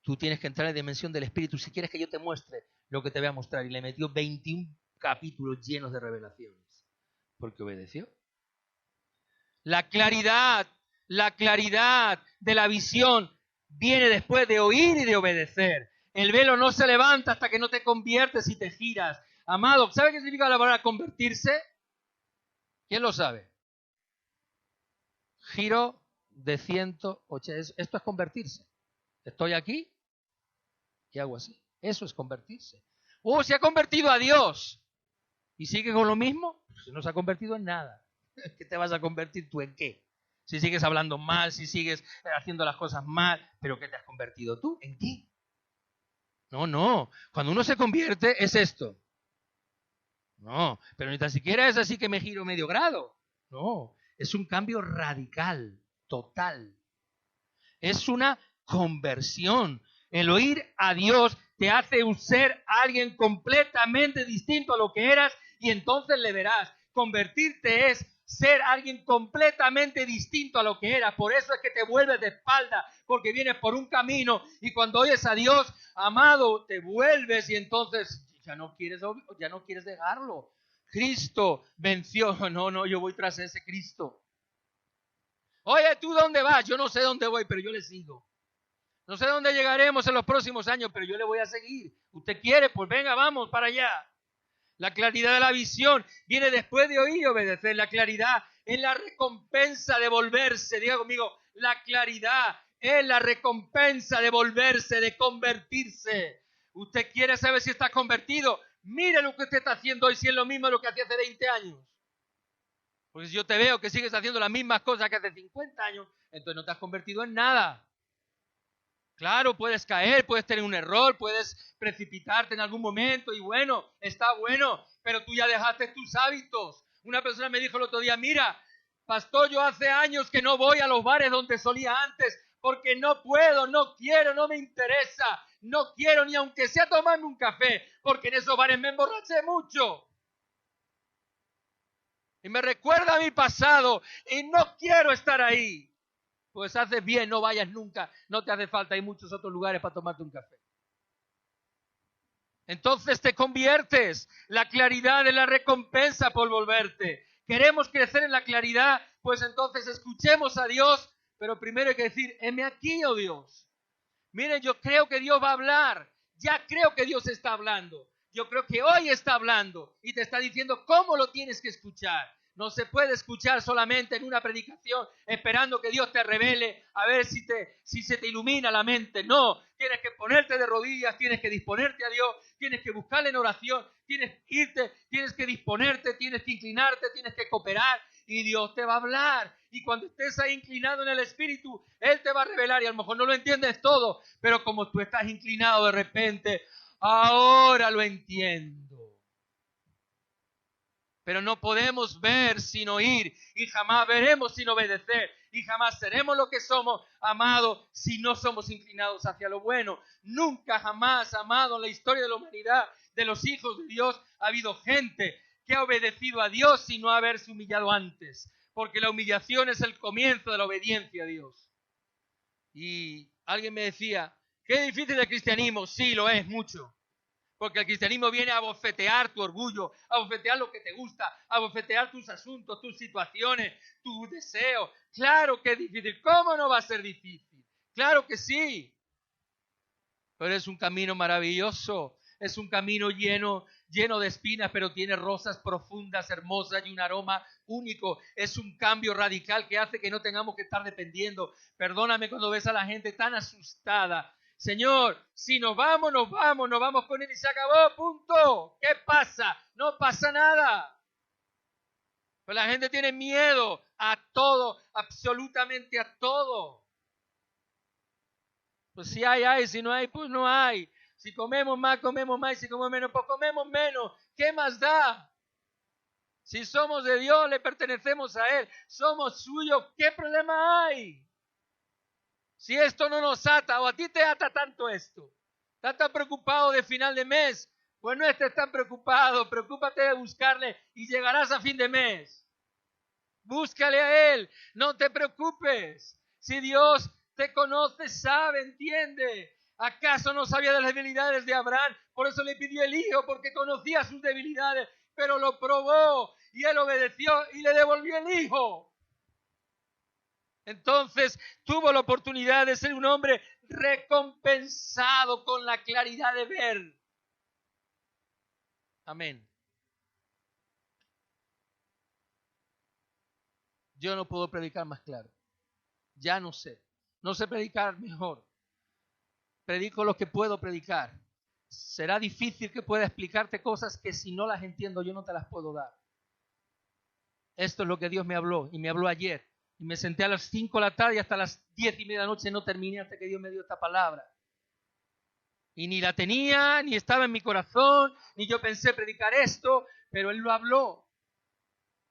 Tú tienes que entrar en la dimensión del Espíritu si quieres que yo te muestre lo que te voy a mostrar. Y le metió 21 capítulos llenos de revelaciones. Porque obedeció. La claridad de la visión viene después de oír y de obedecer. El velo no se levanta hasta que no te conviertes y te giras. Amado, ¿sabe qué significa la palabra convertirse? ¿Quién lo sabe? Giro de 180. Esto es convertirse. Estoy aquí y hago así. Eso es convertirse. Se ha convertido a Dios. ¿Y sigue con lo mismo? Pues no se ha convertido en nada. ¿Qué te vas a convertir tú en qué? si sigues hablando mal, si sigues haciendo las cosas mal, pero ¿qué te has convertido tú? ¿En qué? No. Cuando uno se convierte es esto. No, pero ni tan siquiera es así que me giro medio grado. No, es un cambio radical, total. Es una conversión. El oír a Dios te hace un ser alguien completamente distinto a lo que eras y entonces le verás. Convertirte es ser alguien completamente distinto a lo que eras. Por eso es que te vuelves de espalda, porque vienes por un camino y cuando oyes a Dios, amado, te vuelves y entonces ya no quieres dejarlo. Cristo venció. No, yo voy tras ese Cristo. Oye, ¿tú dónde vas? Yo no sé dónde voy, pero yo le sigo. No sé dónde llegaremos en los próximos años, pero yo le voy a seguir. ¿Usted quiere? Pues venga, vamos para allá. La claridad de la visión viene después de oír y obedecer. La claridad es la recompensa de volverse. Diga conmigo, la claridad es la recompensa de volverse, de convertirse. ¿Usted quiere saber si está convertido? Mire lo que usted está haciendo hoy, si es lo mismo lo que hacía hace 20 años. Porque si yo te veo que sigues haciendo las mismas cosas que hace 50 años, entonces no te has convertido en nada. Claro, puedes caer, puedes tener un error, puedes precipitarte en algún momento y bueno, está bueno, pero tú ya dejaste tus hábitos. Una persona me dijo el otro día, mira, pastor, yo hace años que no voy a los bares donde solía antes porque no puedo, no quiero, no me interesa, no quiero ni aunque sea tomarme un café, porque en esos bares me emborraché mucho. Y me recuerda a mi pasado y no quiero estar ahí. Pues haces bien, no vayas nunca, no te hace falta, hay muchos otros lugares para tomarte un café. Entonces te conviertes, la claridad es la recompensa por volverte. ¿Queremos crecer en la claridad? Pues entonces escuchemos a Dios, pero primero hay que decir, heme aquí, oh Dios. Miren, yo creo que Dios va a hablar, ya creo que Dios está hablando. Yo creo que hoy está hablando y te está diciendo cómo lo tienes que escuchar. No se puede escuchar solamente en una predicación esperando que Dios te revele a ver si se te ilumina la mente. No, tienes que ponerte de rodillas, tienes que disponerte a Dios, tienes que buscarle en oración, tienes que irte, tienes que disponerte, tienes que inclinarte, tienes que cooperar y Dios te va a hablar. Y cuando estés ahí inclinado en el Espíritu, Él te va a revelar y a lo mejor no lo entiendes todo, pero como tú estás inclinado de repente, ahora lo entiendo. Pero no podemos ver sin oír y jamás veremos sin obedecer y jamás seremos lo que somos, amados, si no somos inclinados hacia lo bueno. Nunca jamás, amado, en la historia de la humanidad, de los hijos de Dios, ha habido gente que ha obedecido a Dios sin no haberse humillado antes, porque la humillación es el comienzo de la obediencia a Dios. Y alguien me decía, qué difícil el cristianismo. Sí, lo es mucho. Porque el cristianismo viene a bofetear tu orgullo, a bofetear lo que te gusta, a bofetear tus asuntos, tus situaciones, tus deseos. Claro que es difícil. ¿Cómo no va a ser difícil? Claro que sí. Pero es un camino maravilloso. Es un camino lleno de espinas, pero tiene rosas profundas, hermosas y un aroma único. Es un cambio radical que hace que no tengamos que estar dependiendo. Perdóname cuando ves a la gente tan asustada. Señor, si nos vamos con Él y se acabó, punto. ¿Qué pasa? No pasa nada. Pero la gente tiene miedo a todo, absolutamente a todo. Pues si hay, si no hay, pues no hay. Si comemos más, y si comemos menos, pues comemos menos. ¿Qué más da? Si somos de Dios, le pertenecemos a Él, somos suyos, ¿qué problema hay? Si esto no nos ata, o a ti te ata tanto esto, estás tan preocupado de final de mes, pues no estés tan preocupado, preocúpate de buscarle y llegarás a fin de mes. Búscale a Él, no te preocupes. Si Dios te conoce, sabe, entiende. ¿Acaso no sabía de las debilidades de Abraham? Por eso le pidió el hijo, porque conocía sus debilidades, pero lo probó y él obedeció y le devolvió el hijo. Entonces tuvo la oportunidad de ser un hombre recompensado con la claridad de ver. Amén. Yo no puedo predicar más claro. Ya no sé. No sé predicar mejor. Predico lo que puedo predicar. Será difícil que pueda explicarte cosas que si no las entiendo yo no te las puedo dar. Esto es lo que Dios me habló y me habló ayer. Y me senté a las 5 de la tarde y hasta las 10:30 de la noche no terminé hasta que Dios me dio esta palabra. Y ni la tenía, ni estaba en mi corazón, ni yo pensé predicar esto, pero Él lo habló.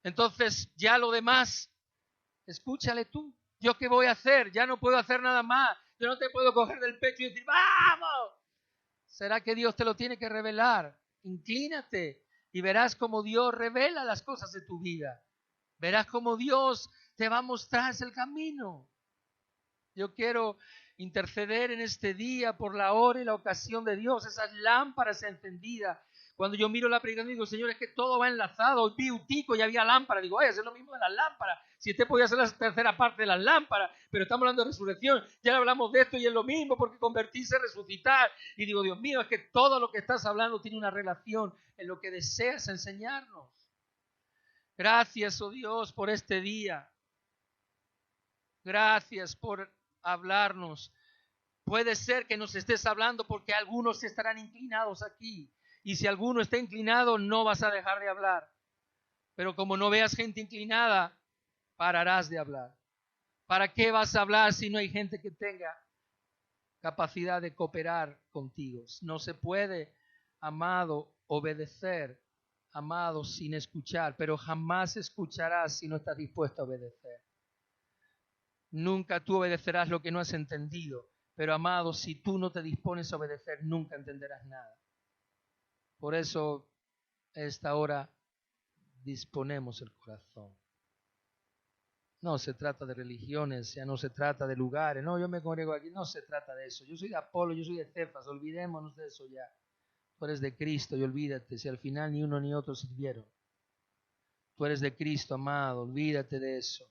Entonces ya lo demás, escúchale tú. ¿Yo qué voy a hacer? Ya no puedo hacer nada más. Yo no te puedo coger del pecho y decir, ¡vamos! ¿Será que Dios te lo tiene que revelar? Inclínate y verás cómo Dios revela las cosas de tu vida. Verás cómo Dios te va a mostrar el camino. Yo quiero interceder en este día por la hora y la ocasión de Dios, esas lámparas encendidas. Cuando yo miro la predicación digo, Señor, es que todo va enlazado. Hoy vi un tico y había lámpara. Digo, oye, es lo mismo de las lámparas. Si este podía ser la tercera parte de las lámparas, pero estamos hablando de resurrección. Ya hablamos de esto y es lo mismo porque convertirse es resucitar. Y digo, Dios mío, es que todo lo que estás hablando tiene una relación en lo que deseas enseñarnos. Gracias, oh Dios, por este día. Gracias por hablarnos. Puede ser que nos estés hablando porque algunos estarán inclinados aquí. Y si alguno está inclinado, no vas a dejar de hablar. Pero como no veas gente inclinada, pararás de hablar. ¿Para qué vas a hablar si no hay gente que tenga capacidad de cooperar contigo? No se puede, amado, obedecer, amado, sin escuchar, pero jamás escucharás si no estás dispuesto a obedecer. Nunca tú obedecerás lo que no has entendido, pero amado, si tú no te dispones a obedecer, nunca entenderás nada. Por eso, a esta hora, disponemos el corazón. No se trata de religiones, ya no se trata de lugares. No, yo me congrego aquí, no se trata de eso. Yo soy de Apolo, yo soy de Cefas, olvidémonos de eso ya. Tú eres de Cristo y olvídate, si al final ni uno ni otro sirvieron. Tú eres de Cristo, amado, olvídate de eso.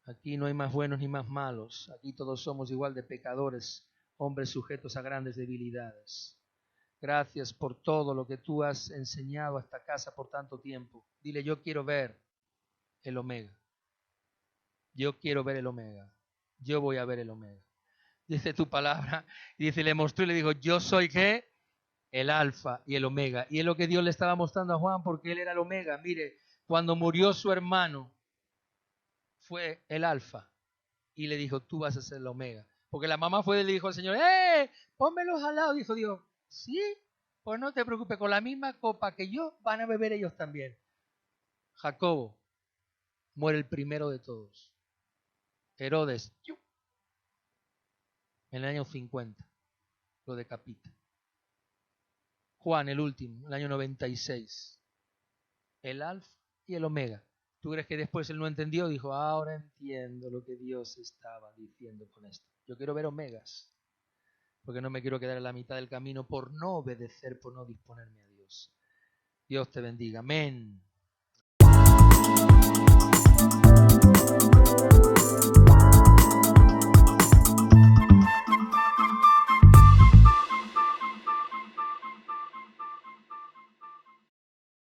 Aquí no hay más buenos ni más malos. Aquí todos somos igual de pecadores, hombres sujetos a grandes debilidades. Gracias por todo lo que tú has enseñado a esta casa por tanto tiempo. Dile, yo quiero ver el Omega. Yo quiero ver el Omega. Yo voy a ver el Omega. Dice tu palabra. Y dice, le mostró y le dijo, yo soy ¿qué? El Alfa y el Omega. Y es lo que Dios le estaba mostrando a Juan porque él era el Omega. Mire, cuando murió su hermano, fue el Alfa. Y le dijo, tú vas a ser el Omega. Porque la mamá fue y le dijo al Señor, pónmelos al lado. Dijo Dios, sí, pues no te preocupes, con la misma copa que yo van a beber ellos también. Jacobo muere el primero de todos. Herodes, en el año 50, lo decapita. Juan, el último, el año 96. El Alfa y el Omega. ¿Tú crees que después él no entendió? Dijo, ahora entiendo lo que Dios estaba diciendo con esto. Yo quiero ver Omegas, porque no me quiero quedar en la mitad del camino por no obedecer, por no disponerme a Dios. Dios te bendiga. Amén.